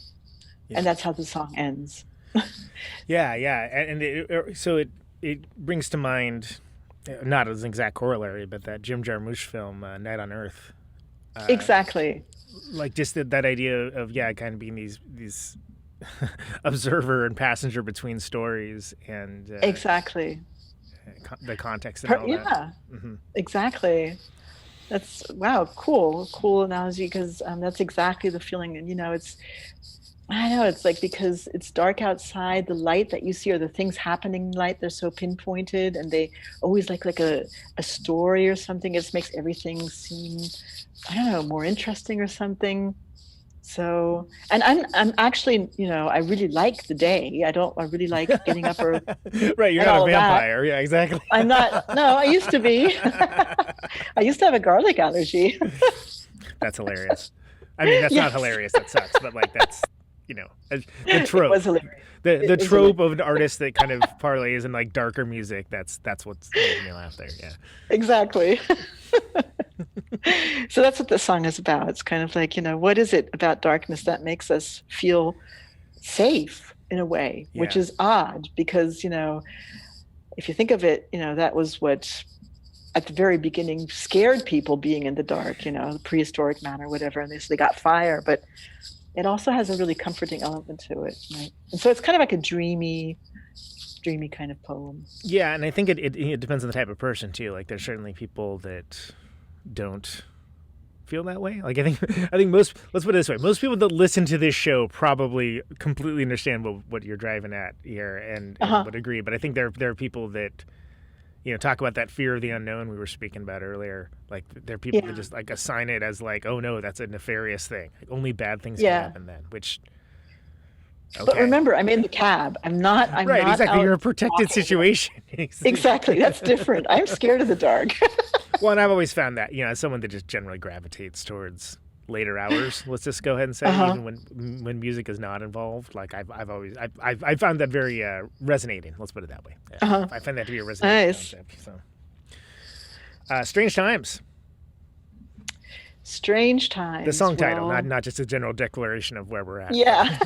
Yeah. And that's how the song ends. yeah and so it brings to mind, not as an exact corollary, but that Jim Jarmusch film, Night on Earth. Exactly. Like just that idea of kind of being these observer and passenger between stories, and exactly the context and all that. Mm-hmm. Exactly. That's cool analogy, because that's exactly the feeling. And it's like, because it's dark outside, the light that you see, or the things happening in light, they're so pinpointed, and they always like a story or something. It just makes everything seem, I don't know, more interesting or something. So, and I'm actually, I really like the day. I really like getting up or right. You're not a vampire. That. Yeah, exactly. I'm not. No, I used to be. I used to have a garlic allergy. That's hilarious. I mean, that's not hilarious. That sucks. But that's, the trope. It was hilarious. The trope of an artist that kind of parlays in like darker music. That's what's making me laugh there. Yeah. Exactly. So that's what the song is about. It's kind of like, what is it about darkness that makes us feel safe in a way, which is odd, because, if you think of it, that was what at the very beginning scared people, being in the dark, the prehistoric man or whatever, and they got fire, but it also has a really comforting element to it, right? And so it's kind of like a dreamy kind of poem. Yeah, and I think it depends on the type of person too. Like there's certainly people that don't feel that way. Like I think most, let's put it this way, most people that listen to this show probably completely understand what you're driving at here and would agree. But I think there are people that talk about that fear of the unknown we were speaking about earlier. Like, there are people that just like assign it as like, oh no, that's a nefarious thing. Like, only bad things can happen then. Which, okay. But remember, I'm in the cab. I'm not. Right, not exactly. out You're in a protected situation. Exactly. That's different. I'm scared of the dark. Well, and I've always found that, as someone that just generally gravitates towards later hours, let's just go ahead and say, even when music is not involved, like I've found that very resonating. Let's put it that way. I find that to be a resonating concept. So, Strange Times. Strange Times. The song title, not just a general declaration of where we're at. Yeah.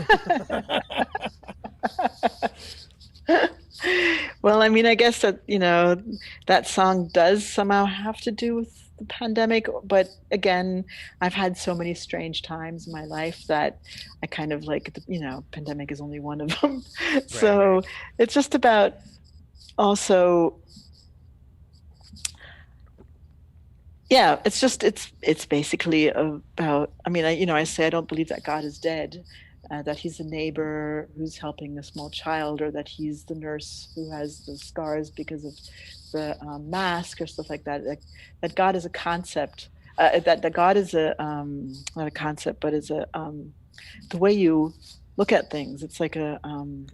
Well, I mean, I guess that, that song does somehow have to do with the pandemic, but again, I've had so many strange times in my life that I kind of like, pandemic is only one of them. So it's just about also, it's basically about, I mean, I say I don't believe that God is dead, that he's a neighbor who's helping a small child, or that he's the nurse who has the scars because of the mask or stuff like that. That God is a concept. That God is not a concept, but is the way you look at things. It's like a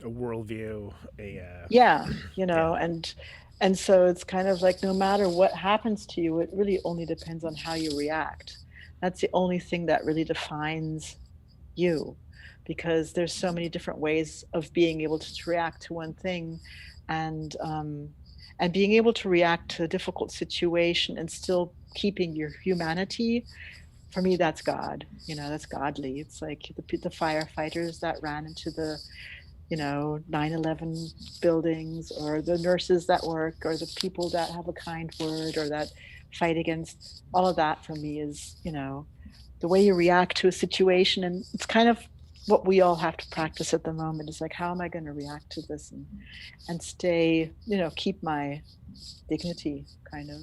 worldview. And so it's kind of like, no matter what happens to you, it really only depends on how you react. That's the only thing that really defines you, because there's so many different ways of being able to react to one thing, and being able to react to a difficult situation and still keeping your humanity. For me, that's God. That's godly. It's like the firefighters that ran into the 9/11 buildings, or the nurses that work, or the people that have a kind word, or that fight against all of that. For me is, the way you react to a situation. And it's kind of what we all have to practice at the moment, is like, how am I going to react to this and stay, keep my dignity, kind of.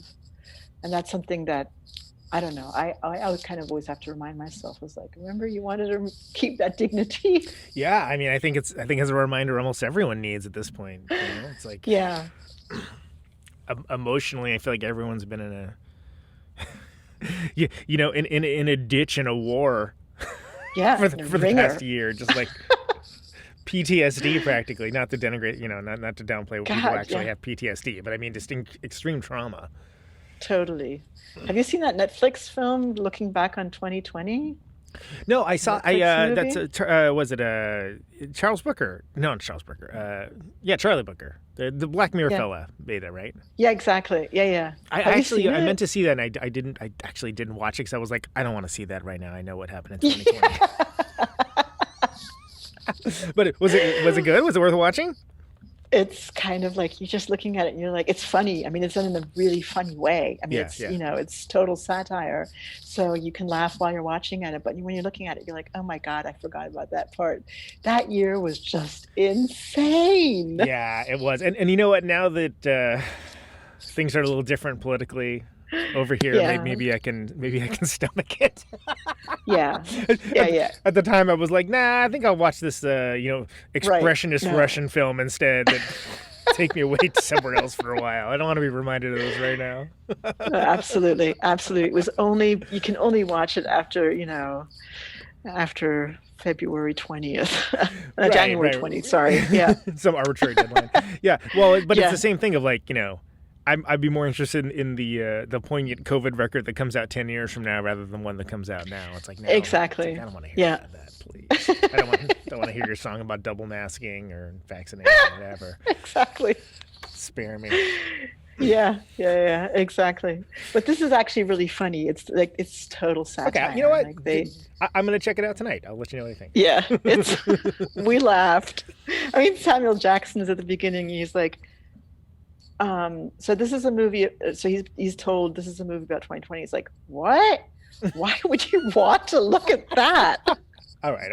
And that's something that, I don't know, I would kind of always have to remind myself, was like, remember, you wanted to keep that dignity. Yeah, I mean, I think as a reminder, almost everyone needs at this point. It's like, emotionally, I feel like everyone's been in in a ditch in a war. Yeah, for the past year, just like PTSD practically. Not to denigrate, not to downplay what people actually have PTSD, but I mean just extreme trauma. Totally. Have you seen that Netflix film, Looking Back on 2020? No, I saw. Was it Charles Booker? No, not Charles Booker. Charlie Booker, the Black Mirror fella, made it, right? Yeah, exactly. Yeah. I meant to see that, and I didn't. I actually didn't watch it because I was like, I don't want to see that right now. I know what happened in 2020. But was it good? Was it worth watching? It's kind of like, you're just looking at it and you're like, it's funny. I mean, it's done in a really funny way. I mean, it's total satire. So you can laugh while you're watching at it. But when you're looking at it, you're like, oh my God, I forgot about that part. That year was just insane. Yeah, it was. And you know what? Now that things are a little different politically over here, maybe I can stomach it. Yeah. At the time, I was like, nah, I think I'll watch this, expressionist Russian film instead. That take me away to somewhere else for a while. I don't want to be reminded of those right now. Absolutely. It was you can only watch it after February 20th, January 20th. Sorry. Yeah. Some arbitrary deadline. Yeah. Well, but it's the same thing of like, I'd be more interested in the poignant COVID record that comes out 10 years from now rather than one that comes out now. It's like, no, exactly. I don't want to hear that, please. I don't want to hear your song about double masking or vaccination or whatever. Exactly. Spare me. Yeah, exactly. But this is actually really funny. It's total satire. Okay, you know what? I'm going to check it out tonight. I'll let you know what I think. Yeah, we laughed. I mean, Samuel Jackson is at the beginning. He's like, so this is a movie. So he's told this is a movie about 2020. He's like, what? Why would you want to look at that? All right.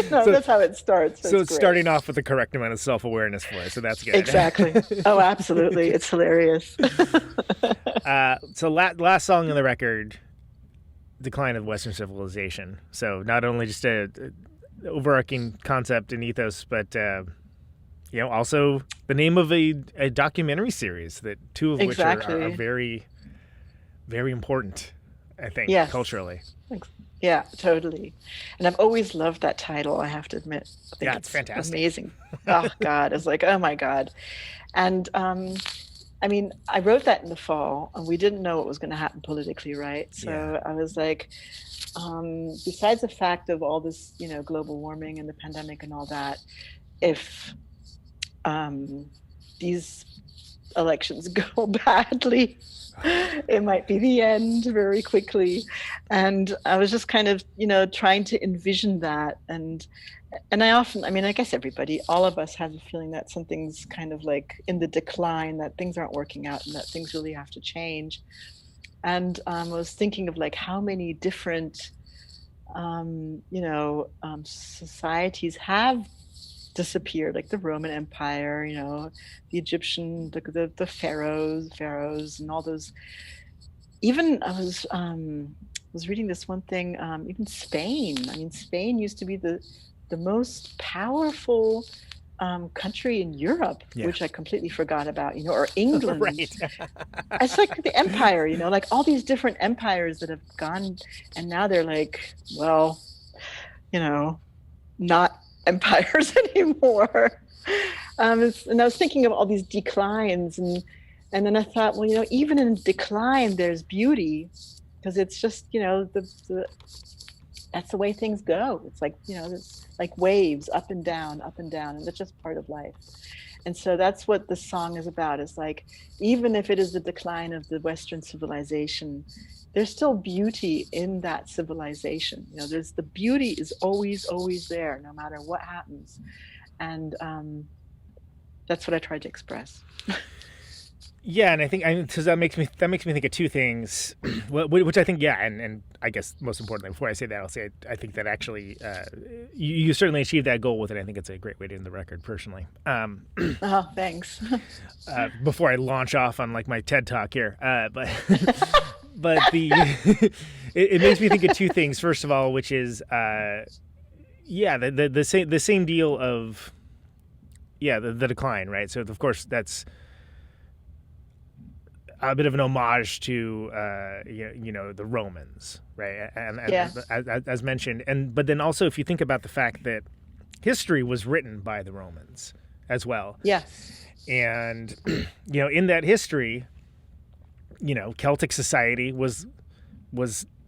That's how it starts. So it's starting off with the correct amount of self-awareness for us. So that's good. Exactly. Oh, absolutely. It's hilarious. So last song on the record, Decline of Western Civilization. So not only just a overarching concept and ethos, but Also the name of a documentary series that two of which Exactly. are very, very important, I think, Yes. culturally. Yeah, totally. And I've always loved that title, I have to admit. I think It's fantastic. Amazing. Oh, God. It's like, oh, my God. And I wrote that in the fall, and we didn't know what was going to happen politically, right? So I was like, besides the fact of all this, global warming and the pandemic and all that, if these elections go badly, it might be the end very quickly. And I was just kind of, trying to envision that. And I often, I guess everybody, all of us has a feeling that something's kind of like in the decline, that things aren't working out and that things really have to change. And I was thinking of like how many different, societies have disappeared, like the Roman Empire, the Egyptian, the pharaohs and all those. Even I was reading this one thing, even Spain. Spain used to be the most powerful country in Europe, which I completely forgot about, or England. Right. It's like the empire, like all these different empires that have gone, and now they're like, well, not empires anymore. And I was thinking of all these declines, and then I thought, well, even in decline, there's beauty, because it's just, that's the way things go. It's like, it's like waves up and down, and that's just part of life. And so that's what the song is about. It's like, even if it is the decline of the Western civilization, there's still beauty in that civilization. There's the beauty is always there, no matter what happens. And that's what I tried to express. Yeah, and I think because that makes me think of two things, which I think, and I guess most importantly, before I say that, I'll say I think that actually you certainly achieved that goal with it. I think it's a great way to end the record, personally. Oh, thanks. Before I launch off on like my TED talk here, but the it makes me think of two things. First of all, which is the same deal of the decline, right? So of course that's a bit of an homage to the Romans, right? And as mentioned, but then also if you think about the fact that history was written by the Romans as well, and in that history, Celtic society was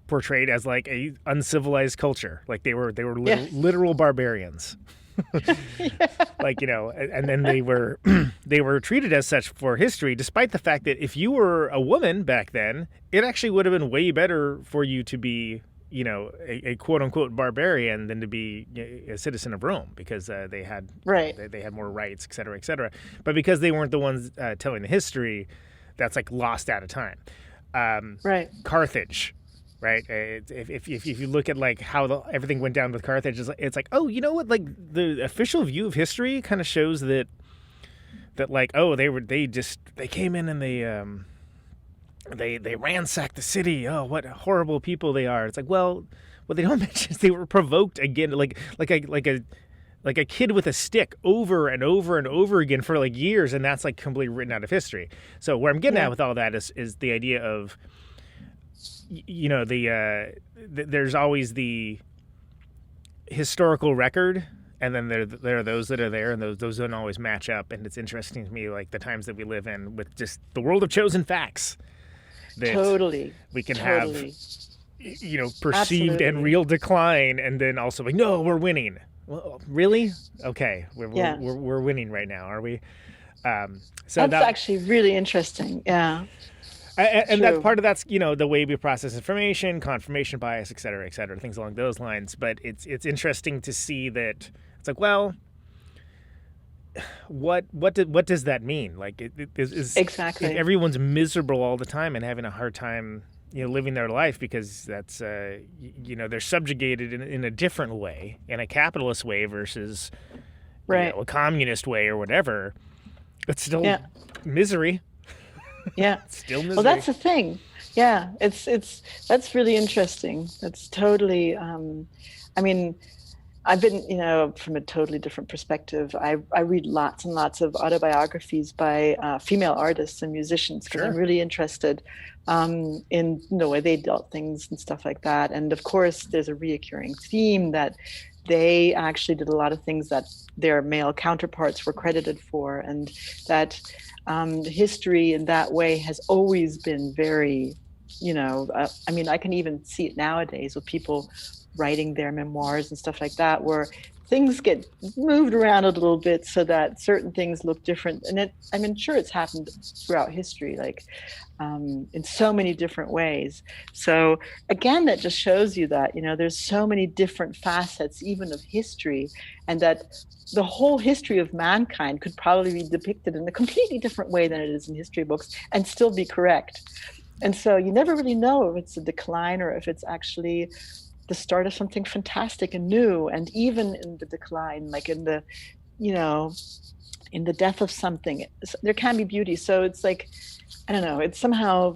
portrayed as like a uncivilized culture, like they were literal barbarians. Like, and then they were treated as such for history, despite the fact that if you were a woman back then, it actually would have been way better for you to be, a quote unquote barbarian than to be a citizen of Rome, because they had they had more rights, et cetera, et cetera. But because they weren't the ones telling the history, that's like lost at a time. Carthage. Right. If you look at like how everything went down with Carthage, it's like, oh, you know what? Like the official view of history kind of shows that like, oh, they came in and they ransacked the city. Oh, what horrible people they are. It's like, well, what they don't mention is they were provoked again, like a kid with a stick over and over and over again for like years, and that's like completely written out of history. So where I'm getting at with all that is the idea of, there's always the historical record, and then there are those that are there, and those don't always match up. And it's interesting to me, like the times that we live in, with just the world of chosen facts. That we can have, perceived Absolutely. and real decline, and then also like, no, we're winning. Well, really? Okay, we're winning right now, are we? So that's actually really interesting. Yeah. And that's part of the way we process information, confirmation bias, et cetera, things along those lines. But it's interesting to see that it's like, well, what does that mean? Like, exactly. If everyone's miserable all the time and having a hard time, living their life because that's they're subjugated in a different way, in a capitalist way versus a communist way or whatever. It's still misery. Yeah. Still misery. Well, that's the thing. Yeah, that's really interesting. That's totally. I've been, from a totally different perspective. I read lots and lots of autobiographies by female artists and musicians because I'm really interested in the way they dealt things and stuff like that. And of course, there's a reoccurring theme that they actually did a lot of things that their male counterparts were credited for, and that history in that way has always been very, I can even see it nowadays with people writing their memoirs and stuff like that, where things get moved around a little bit so that certain things look different. And sure it's happened throughout history, like in so many different ways. So again, that just shows you that, there's so many different facets even of history, and that the whole history of mankind could probably be depicted in a completely different way than it is in history books and still be correct. And so you never really know if it's a decline or if it's actually the start of something fantastic and new. And even in the decline, like in the, in the death of something, there can be beauty. So it's like, I don't know, it's somehow,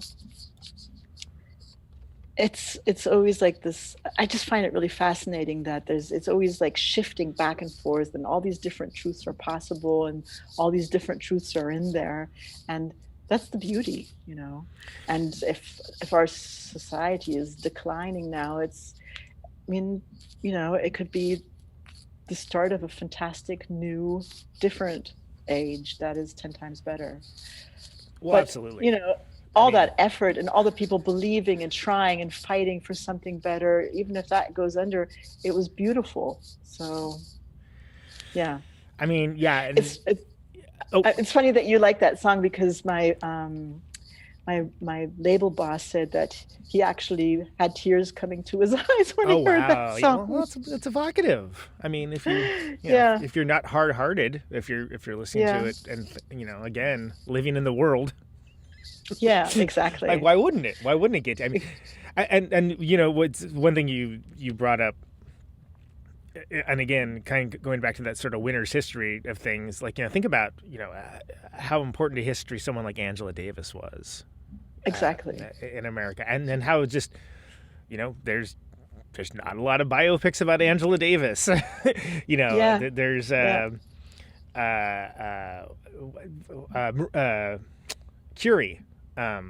it's always like this. I just find it really fascinating that it's always like shifting back and forth, and all these different truths are possible, and all these different truths are in there. And that's the beauty, And if our society is declining now, it could be the start of a fantastic, new, different age that is 10 times better. Well, absolutely. All that effort and all the people believing and trying and fighting for something better, even if that goes under, it was beautiful. So, yeah. It's funny that you like that song, because my label boss said that he actually had tears coming to his eyes when he heard that song. Well, it's evocative. If if you're not hard-hearted, if you're listening to it, and again, living in the world. Yeah, exactly. Like, why wouldn't it? Why wouldn't it get? And what's one thing you brought up. And again, kind of going back to that sort of winner's history of things, like, think about, how important to history someone like Angela Davis was. Exactly. In America. And then how just, there's not a lot of biopics about Angela Davis. There's Curie. How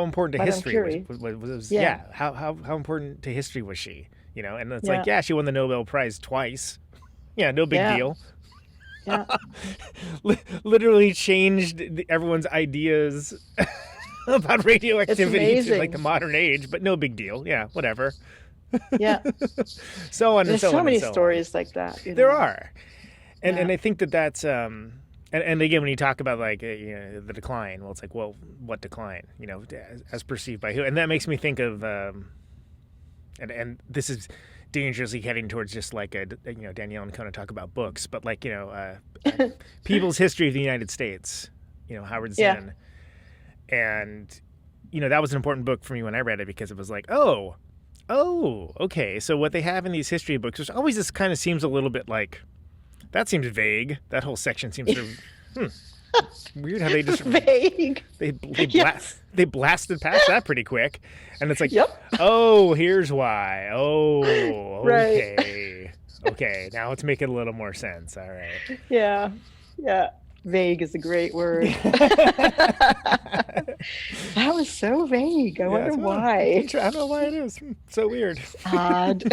important to Madame history Curie. was how important to history was she? And it's like, she won the Nobel Prize twice. Yeah, no big deal. Yeah. Literally changed everyone's ideas about radioactivity to like the modern age, but no big deal. Yeah, whatever. Yeah. So on and There's so on. so many and so stories like that. There are. And I think that's and again, when you talk about like the decline, well, it's like, well, what decline? As perceived by who? And that makes me think of and this is dangerously heading towards just like Danielle and Conan talk about books, but like People's History of the United States, Howard Zinn, and that was an important book for me when I read it, because it was like, oh, okay, so what they have in these history books, which always just kind of seems a little bit like, that seems vague. That whole section seems sort of weird how they just vague. They blasted past that pretty quick, and it's like, oh, here's why. Oh, okay, okay. Now let's make it a little more sense. All right. Yeah. Vague is a great word. That was so vague. I wonder why. I don't know why it is. So weird. Odd.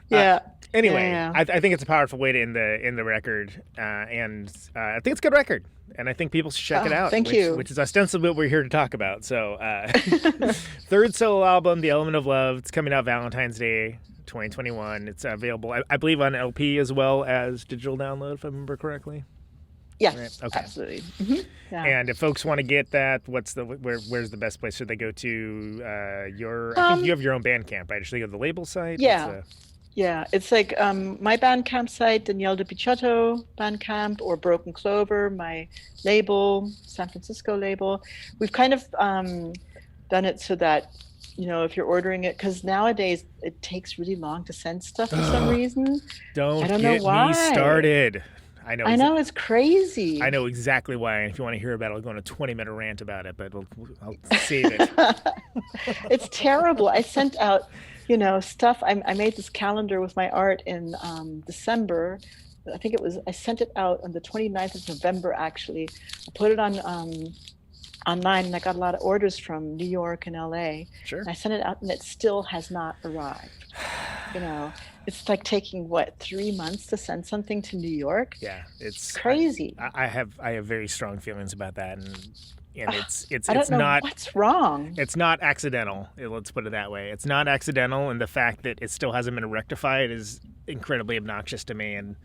Yeah. Anyway, yeah. I think it's a powerful way to end the record, and I think it's a good record, and I think people should check it out. Thank you. Which is ostensibly what we're here to talk about. So, third solo album, The Element of Love. It's coming out Valentine's Day, 2021. It's available, I believe, on LP as well as digital download, if I remember correctly. Yes, right? Okay. Absolutely. Mm-hmm. Yeah. And if folks want to get that, where's the best place? Should they go to your? I think you have your own Bandcamp, right? Should they go to the label site? Yeah. Yeah, it's like my Bandcamp site, Danielle Picciotto Bandcamp, or Broken Clover, my label, San Francisco label. We've kind of done it so that, if you're ordering it, because nowadays it takes really long to send stuff for some reason. I don't know why. Me started. I know it's crazy. I know exactly why. And if you want to hear about it, I'll go on a 20-minute rant about it, but I'll save it. It's terrible. I sent out stuff. I made this calendar with my art in December. I think I sent it out on the 29th of November, actually. I put it on online, and I got a lot of orders from New York and LA. Sure. And I sent it out, and it still has not arrived. It's like taking 3 months to send something to New York. Yeah, it's crazy. I have very strong feelings about that, and it's I don't know not what's wrong. It's not accidental. Let's put it that way. It's not accidental, and the fact that it still hasn't been rectified is incredibly obnoxious to me. And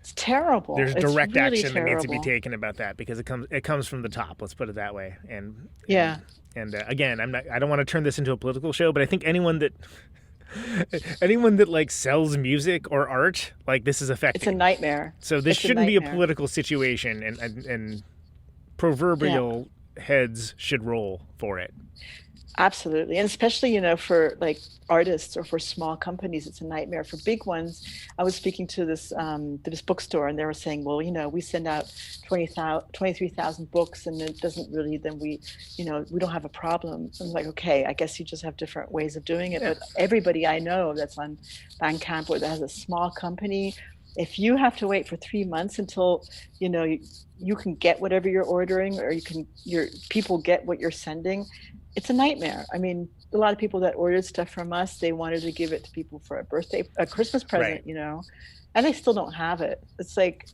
it's terrible. There's direct really action terrible. that needs to be taken about that, because it comes from the top. Let's put it that way. And again, I don't want to turn this into a political show, but I think anyone that like sells music or art, like, this is affecting. It's a nightmare. So this shouldn't be a political situation, and proverbial heads should roll for it. Absolutely. And especially, for like artists or for small companies, it's a nightmare. For big ones, I was speaking to this bookstore, and they were saying, well, we send out 23,000 books, and it doesn't really, then we don't have a problem. I'm like, okay, I guess you just have different ways of doing it. Yeah. But everybody I know that's on Bandcamp or that has a small company, if you have to wait for 3 months until, you can get whatever you're ordering, or your people get what you're sending, it's a nightmare. I mean, a lot of people that ordered stuff from us, they wanted to give it to people for a Christmas present, right. And they still don't have it. It's like,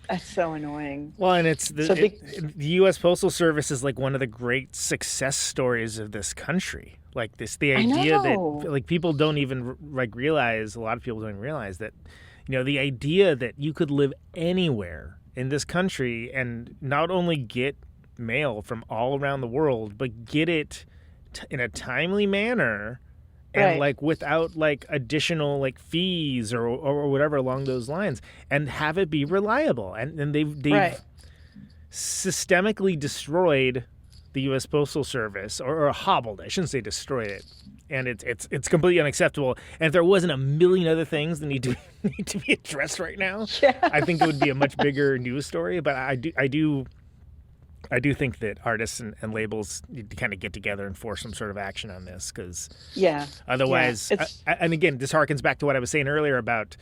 that's so annoying. Well, and it's the U.S. Postal Service is like one of the great success stories of this country. Like the idea that like people don't even realize, a lot of people don't even realize that, the idea that you could live anywhere in this country and not only get mail from all around the world, but get it in a timely manner, and right. like without like additional like fees or whatever along those lines, and have it be reliable. And they've right. systemically destroyed the U.S. Postal Service, or hobbled. I shouldn't say destroyed it. And it's completely unacceptable. And if there wasn't a million other things that need to be addressed right now, I think it would be a much bigger news story. But I do think that artists and labels need to kind of get together and force some sort of action on this, because otherwise, and again, this harkens back to what I was saying earlier about,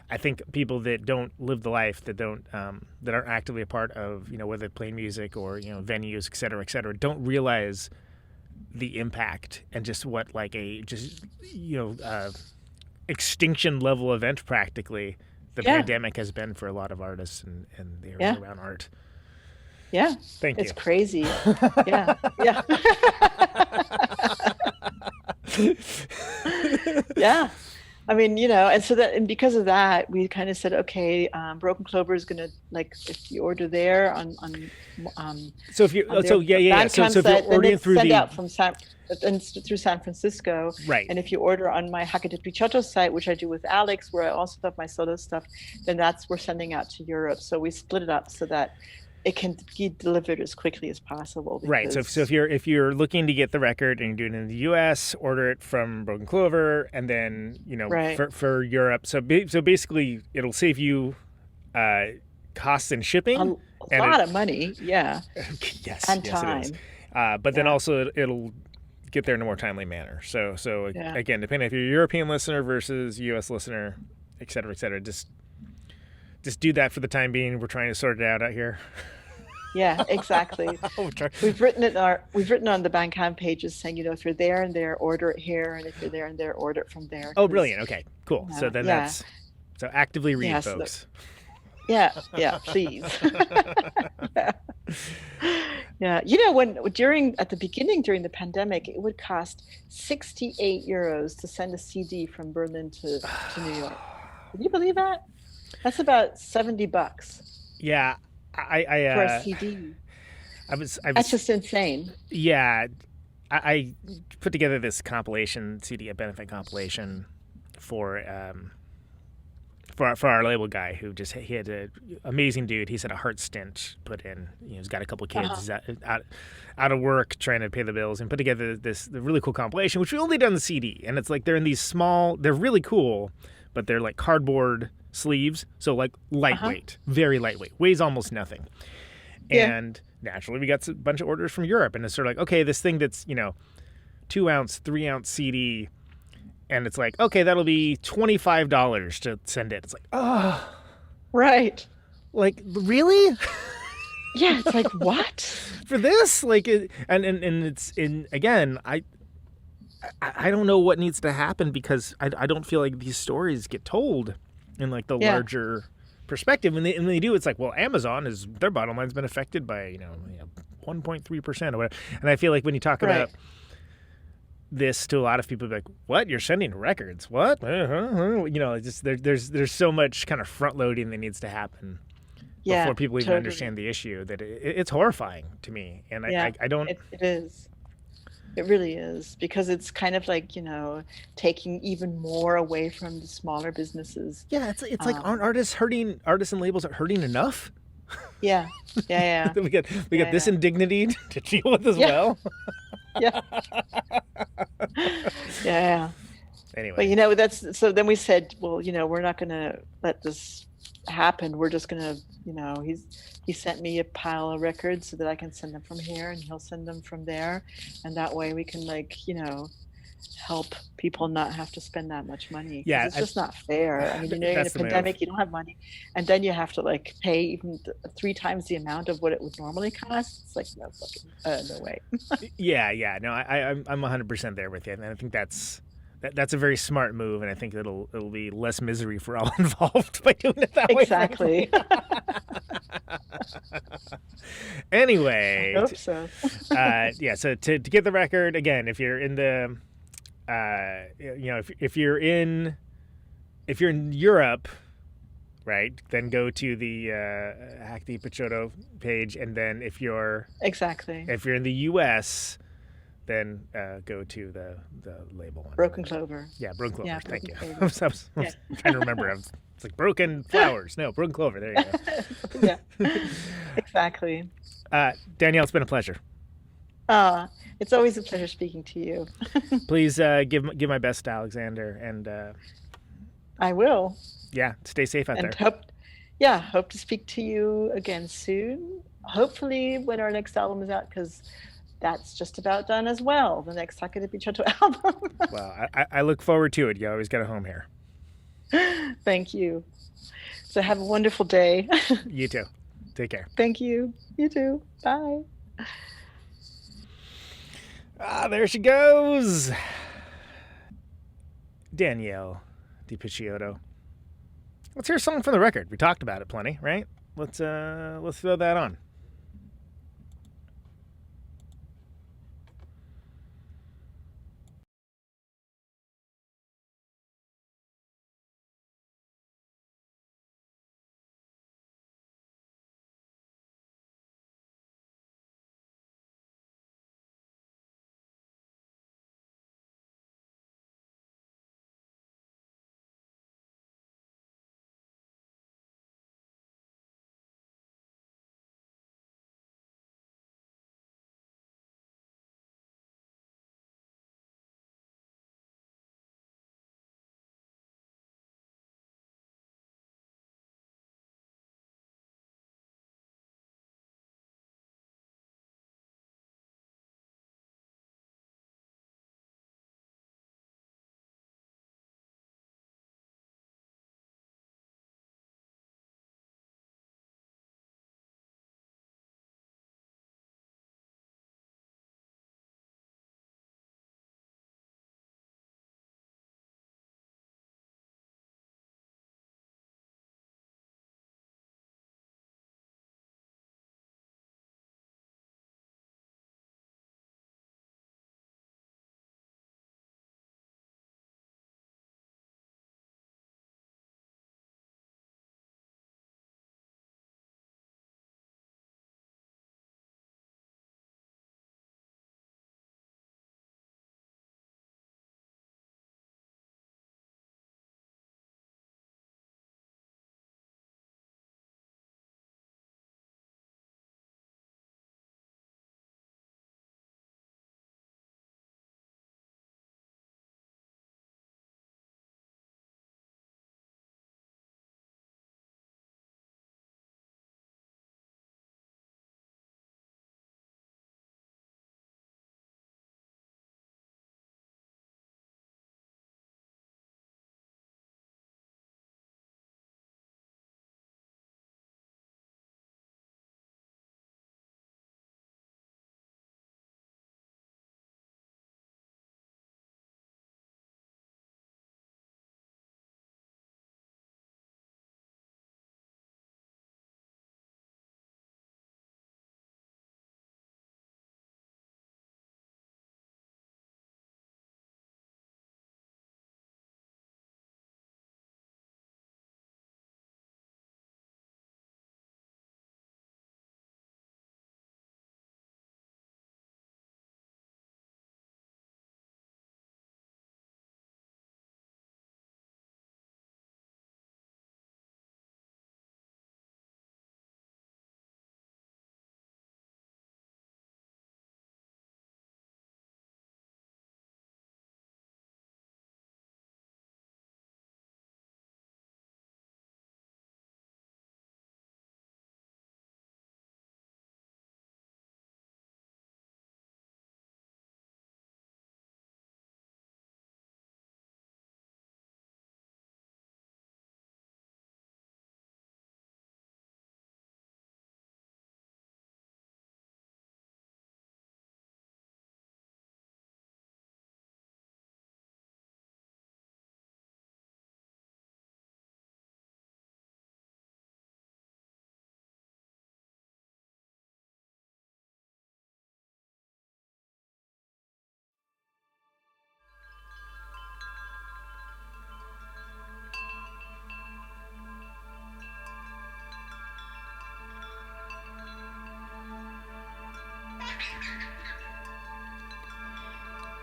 I think people that don't live the life, that don't that aren't actively a part of, whether playing music or venues, et cetera, don't realize the impact and just what like extinction level event practically the pandemic has been for a lot of artists and the areas around art. Yeah. Thank you. It's crazy. Yeah. Yeah. I mean, and so and because of that, we kind of said, okay, Broken Clover is going to, like, if you order there on so if you so if you're ordering through send out from through San Francisco, right? And if you order on my Hackedepicciotto site, which I do with Alex, where I also have my solo stuff, then we're sending out to Europe. So we split it up so that it can be delivered as quickly as possible. Right. So if you're looking to get the record and you're doing it in the U.S., order it from Broken Clover, and then for Europe. So basically, it'll save you costs and shipping. A lot of money. Yeah. Yes. And yes, time. it is. But then also it'll get there in a more timely manner. So again, depending if you're a European listener versus U.S. listener, et cetera, just do that for the time being. We're trying to sort it out here. Yeah, exactly. We've written on the Bandcamp pages saying, if you're there and there, order it here, and if you're there and there, order it from there. Oh, brilliant. Okay, cool. So then so actively read, folks. Yeah, please. Yeah. At the beginning during the pandemic, it would cost 68 euros to send a CD from Berlin to New York. Can you believe that? That's about $70. Yeah. I for a CD. That's just insane. Yeah, I put together this compilation CD, a benefit compilation for our label guy who he had an amazing dude. He's had a heart stint put in. He's got a couple of kids. He's out of work trying to pay the bills, and put together the really cool compilation, which we only did on the CD. And it's like they're in these small. They're really cool, but they're like cardboard sleeves, so like lightweight, very lightweight, weighs almost nothing. And naturally we got a bunch of orders from Europe, and it's sort of like, okay, this thing that's 2-ounce, 3-ounce CD, and it's like, okay, that'll be $25 to send it. It's like, oh, Right. like, really? Yeah, it's like, what? For this? Like, and it's in, again, I don't know what needs to happen, because I don't feel like these stories get told in like the larger perspective. And they do, it's like, well, Amazon is, their bottom line's been affected by 1.3% or whatever. And I feel like when you talk about this to a lot of people, like, what, you're sending records? What? Just there's so much kind of front loading that needs to happen before people even understand the issue, that it's horrifying to me. And I don't. It is. It really is, because it's kind of like, taking even more away from the smaller businesses. Yeah, it's like, aren't artists and labels aren't hurting enough? Yeah. we got this indignity to deal with as well. Yeah. Yeah. Anyway. But that's, so then we said, well, we're not going to let this happen. We're just going to, he sent me a pile of records so that I can send them from here, and he'll send them from there. And that way we can, help people not have to spend that much money. Yeah. It's just not fair. I mean, you're in a pandemic, you don't have money, and then you have to pay even 3 times the amount of what it would normally cost. It's like, no fucking, no way. Yeah. No, I'm 100% there with you. And I think that's a very smart move, and I think it'll be less misery for all involved by doing it that way. Exactly. Anyway, I hope so. So to get the record again, if you're in the, if you're in Europe, right, then go to the Hackedepicciotto page, and then if you're in the U.S., then go to the label one. Broken Clover. Yeah, Broken Clover. Yeah, Thank you. Clover. I was trying to remember. It's like Broken Flowers. No, Broken Clover. There you go. Yeah, exactly. Danielle, it's been a pleasure. It's always a pleasure speaking to you. Please give my best to Alexander, and I will. Yeah, stay safe out there. Hope to speak to you again soon. Hopefully when our next album is out, because that's just about done as well. The next Hackedepicciotto album. Well, I look forward to it. You always got a home here. Thank you. So have a wonderful day. You too. Take care. Thank you. You too. Bye. There she goes. Danielle Picciotto. Let's hear a song from the record. We talked about it plenty, right? Let's throw that on.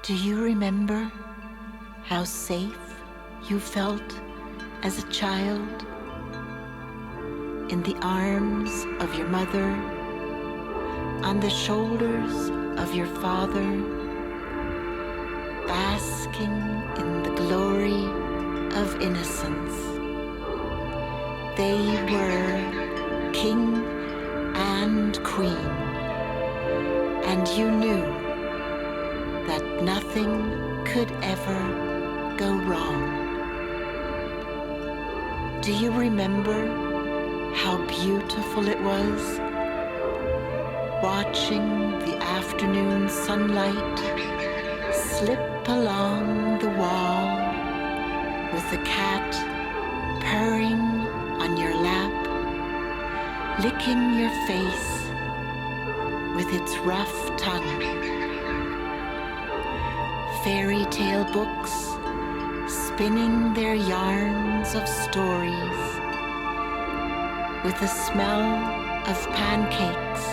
Do you remember how safe you felt as a child in the arms of your mother, on the shoulders of your father, basking in the glory of innocence? They were king and queen, and you knew that nothing could ever go wrong. Do you remember how beautiful it was watching the afternoon sunlight slip along the wall with the cat purring on your lap, licking your face with its rough tongue? Fairy tale books spinning their yarns of stories, with the smell of pancakes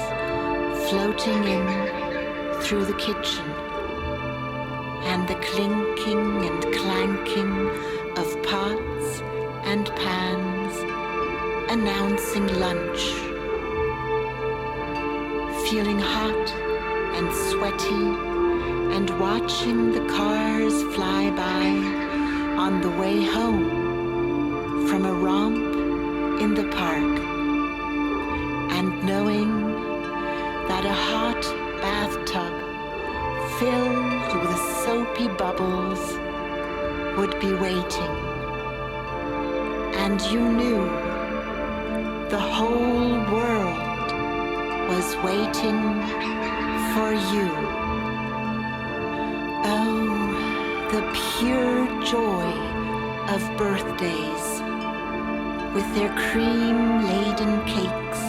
floating in through the kitchen, and the clinking and clanking of pots and pans announcing lunch. Feeling hot and sweaty and watching the cars fly by on the way home from a romp in the park, and knowing that a hot bathtub filled with soapy bubbles would be waiting, and you knew the whole world was waiting for you. Oh, the pure joy of birthdays, with their cream-laden cakes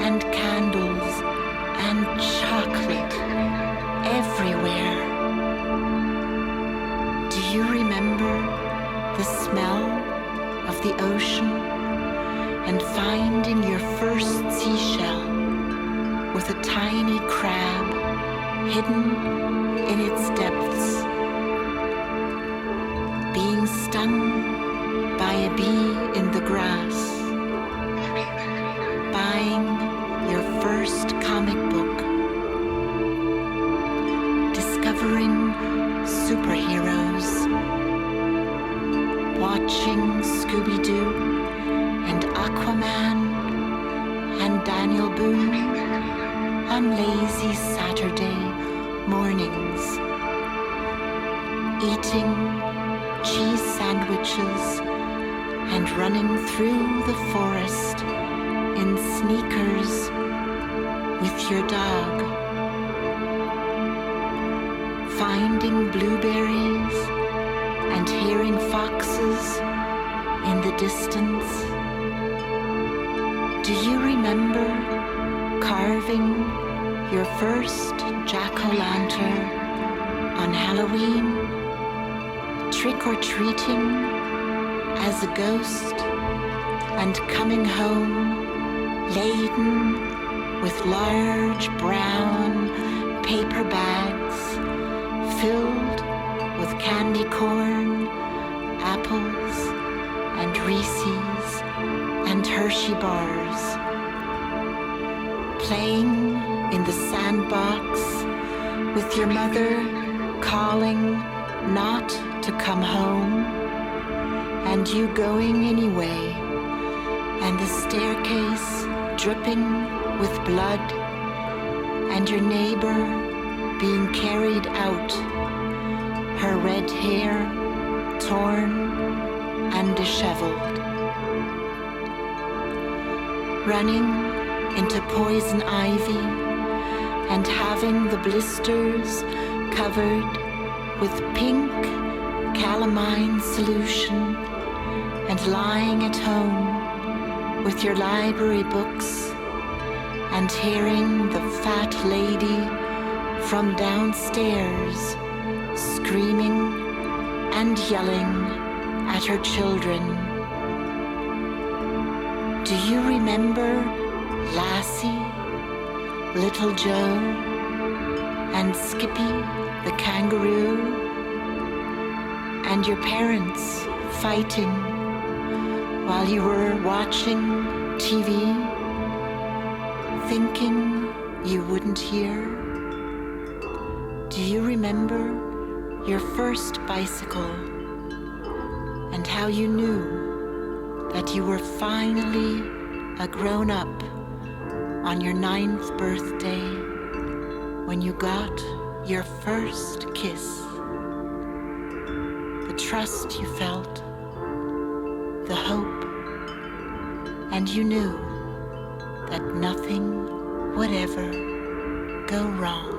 and candles and chocolate everywhere. Do you remember the smell of the ocean and finding your first seashell with a tiny crab hidden in its depths, being stung by a bee in the grass, buying your first comic book, discovering superheroes, watching Scooby-Doo and Aquaman and Daniel Boone on lazy Saturday mornings, eating cheese sandwiches and running through the forest in sneakers with your dog, finding blueberries and hearing foxes in the distance. Do you remember carving your first jack-o'-lantern on Halloween, trick-or-treating as a ghost, and coming home laden with large brown paper bags filled with candy corn, apples, and Reese's and Hershey bars, playing in the sandbox with your mother calling not to come home, and you going anyway, and the staircase dripping with blood, and your neighbor being carried out, her red hair torn and disheveled, running into poison ivy and having the blisters covered with pink calamine solution, and lying at home with your library books and hearing the fat lady from downstairs screaming and yelling at her children. Do you remember Lassie, Little Joe, and Skippy the kangaroo, and your parents fighting while you were watching TV, thinking you wouldn't hear? Do you remember your first bicycle and how you knew that you were finally a grown-up on your 9th birthday when you got your first kiss? The trust you felt, the hope, and you knew that nothing would ever go wrong.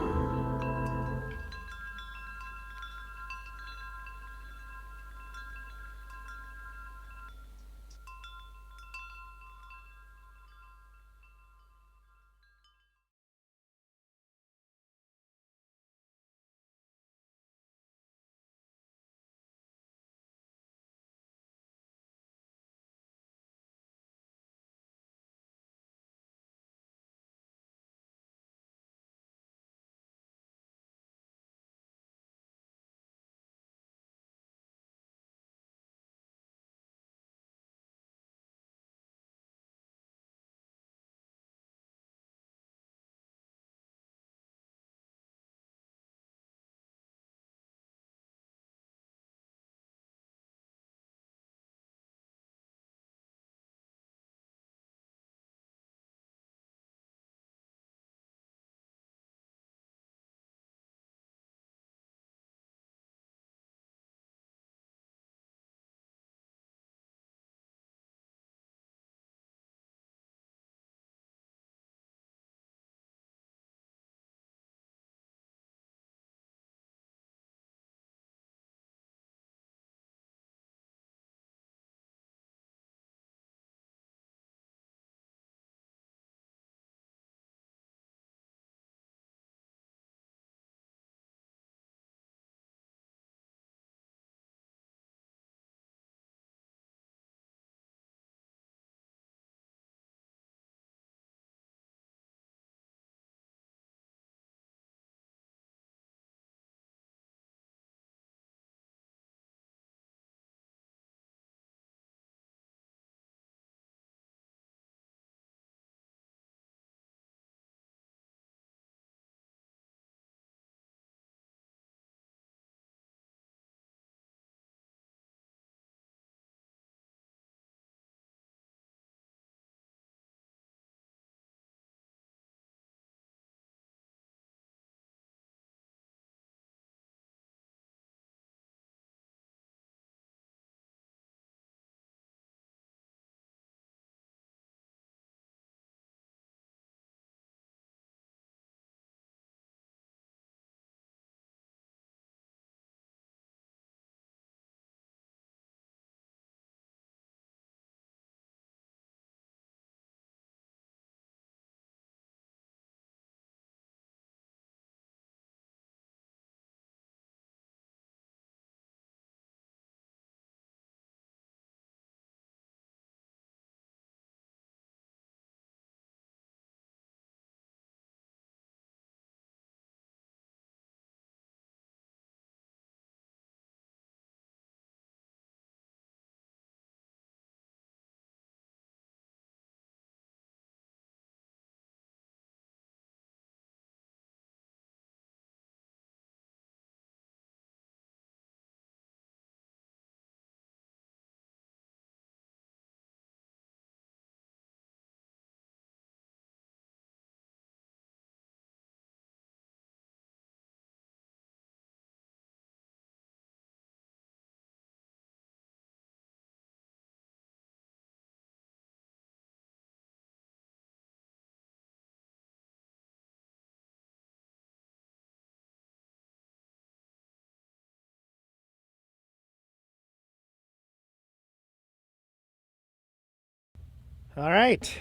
All right.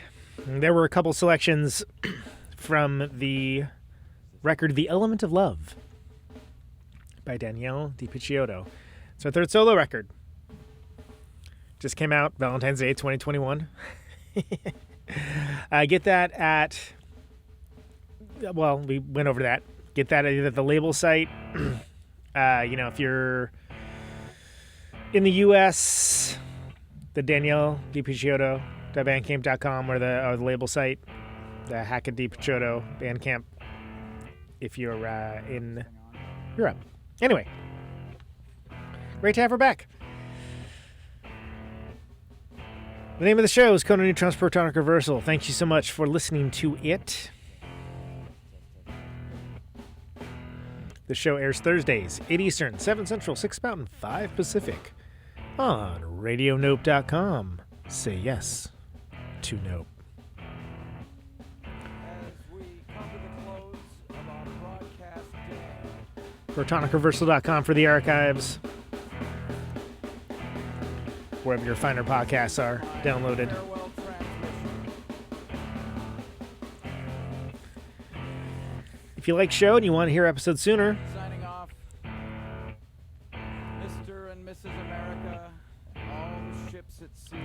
There were a couple selections from the record The Element of Love by Danielle di Picciotto. It's our third solo record. Just came out Valentine's Day 2021. Get that at, well, we went over that Get that either at the label site. If you're in the U.S., the Danielle Picciotto, Bandcamp.com, or the label site, the Hackedepicciotto Bandcamp. If you're in Europe. Anyway, great to have her back. The name of the show is Conan Neutron's Protonic Reversal. Thank you so much for listening to it. The show airs Thursdays, 8 Eastern, 7 Central, 6 Mountain, 5 Pacific on RadioNope.com. Say yes to Nope. ProtonicReversal.com for the archives. Wherever your finer podcasts are downloaded. If you like show and you want to hear episodes sooner, Signing off. Mr. and Mrs. America, all the ships at sea.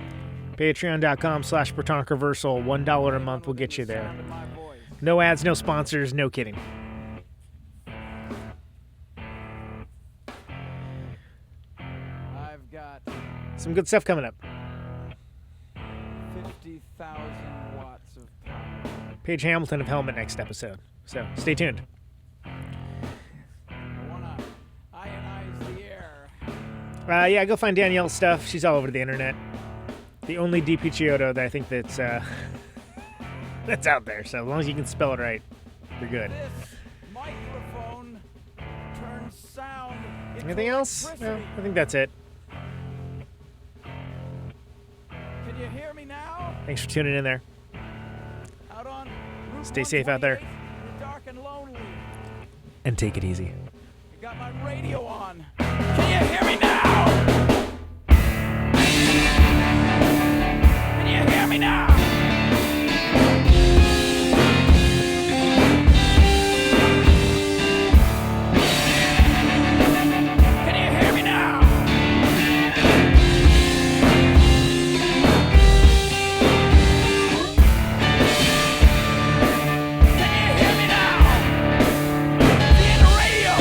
Patreon.com/ProtonicReversal. $1 a month will get you there. No ads, no sponsors, no kidding. I've got Some good stuff coming up. 50,000 watts of power. Paige Hamilton of Helmet next episode. So stay tuned. I want to ionize the air. Yeah, go find Danielle's stuff. She's all over the internet. The only Picciotto that I think that's that's out there. So as long as you can spell it right, you're good. This microphone turns sound into Anything else? No, electricity. I think that's it. Can you hear me now? Thanks for tuning in there. Out on Route Stay safe out there. 128, in the dark and lonely. And take it easy. You got my radio on. Can you hear me now? Can you hear me now? Can you hear me now? Can you hear me now? See the radio.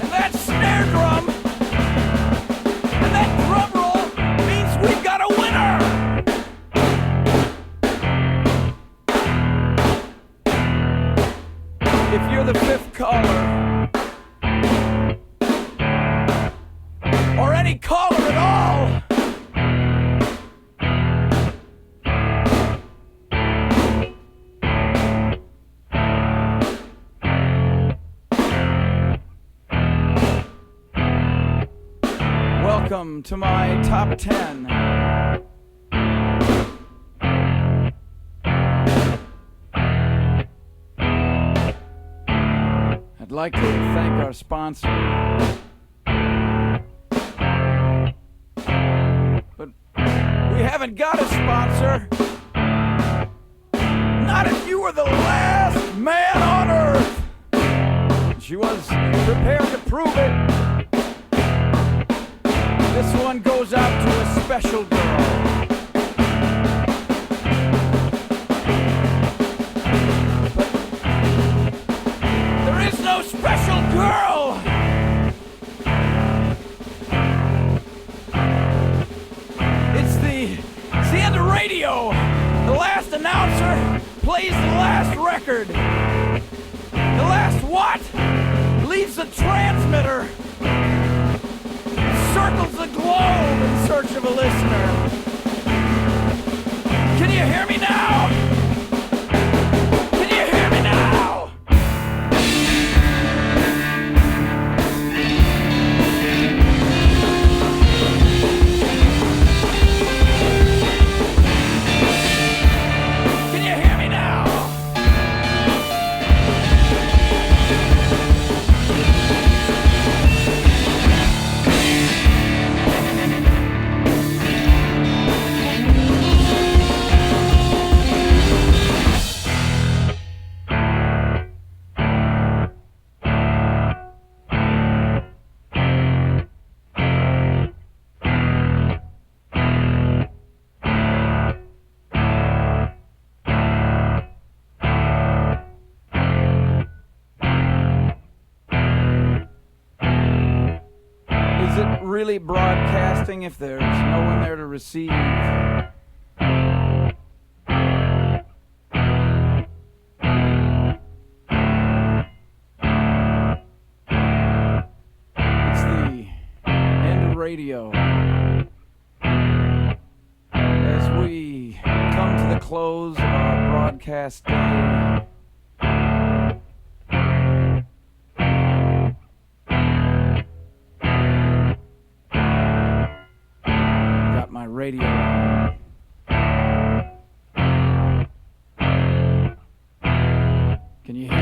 And that snare drum and that drum roll means we've got a winner! If you're the fifth caller, or any caller at all, welcome to my top 10. I'd like to thank our sponsor. But we haven't got a sponsor. Not if you were the last man on earth. She was prepared to prove it. This one goes out to a special girl. But there is no special girl. It's the end of radio. The last announcer plays the last record. The last what? Leaves the transmitter. Circles the globe in search of a listener. Can you hear me now? Can you hear me now? Can you hear me now? really broadcasting if there's no one there to receive. It's the end of radio. As we come to the close of our broadcast day, my radio on. Can you hear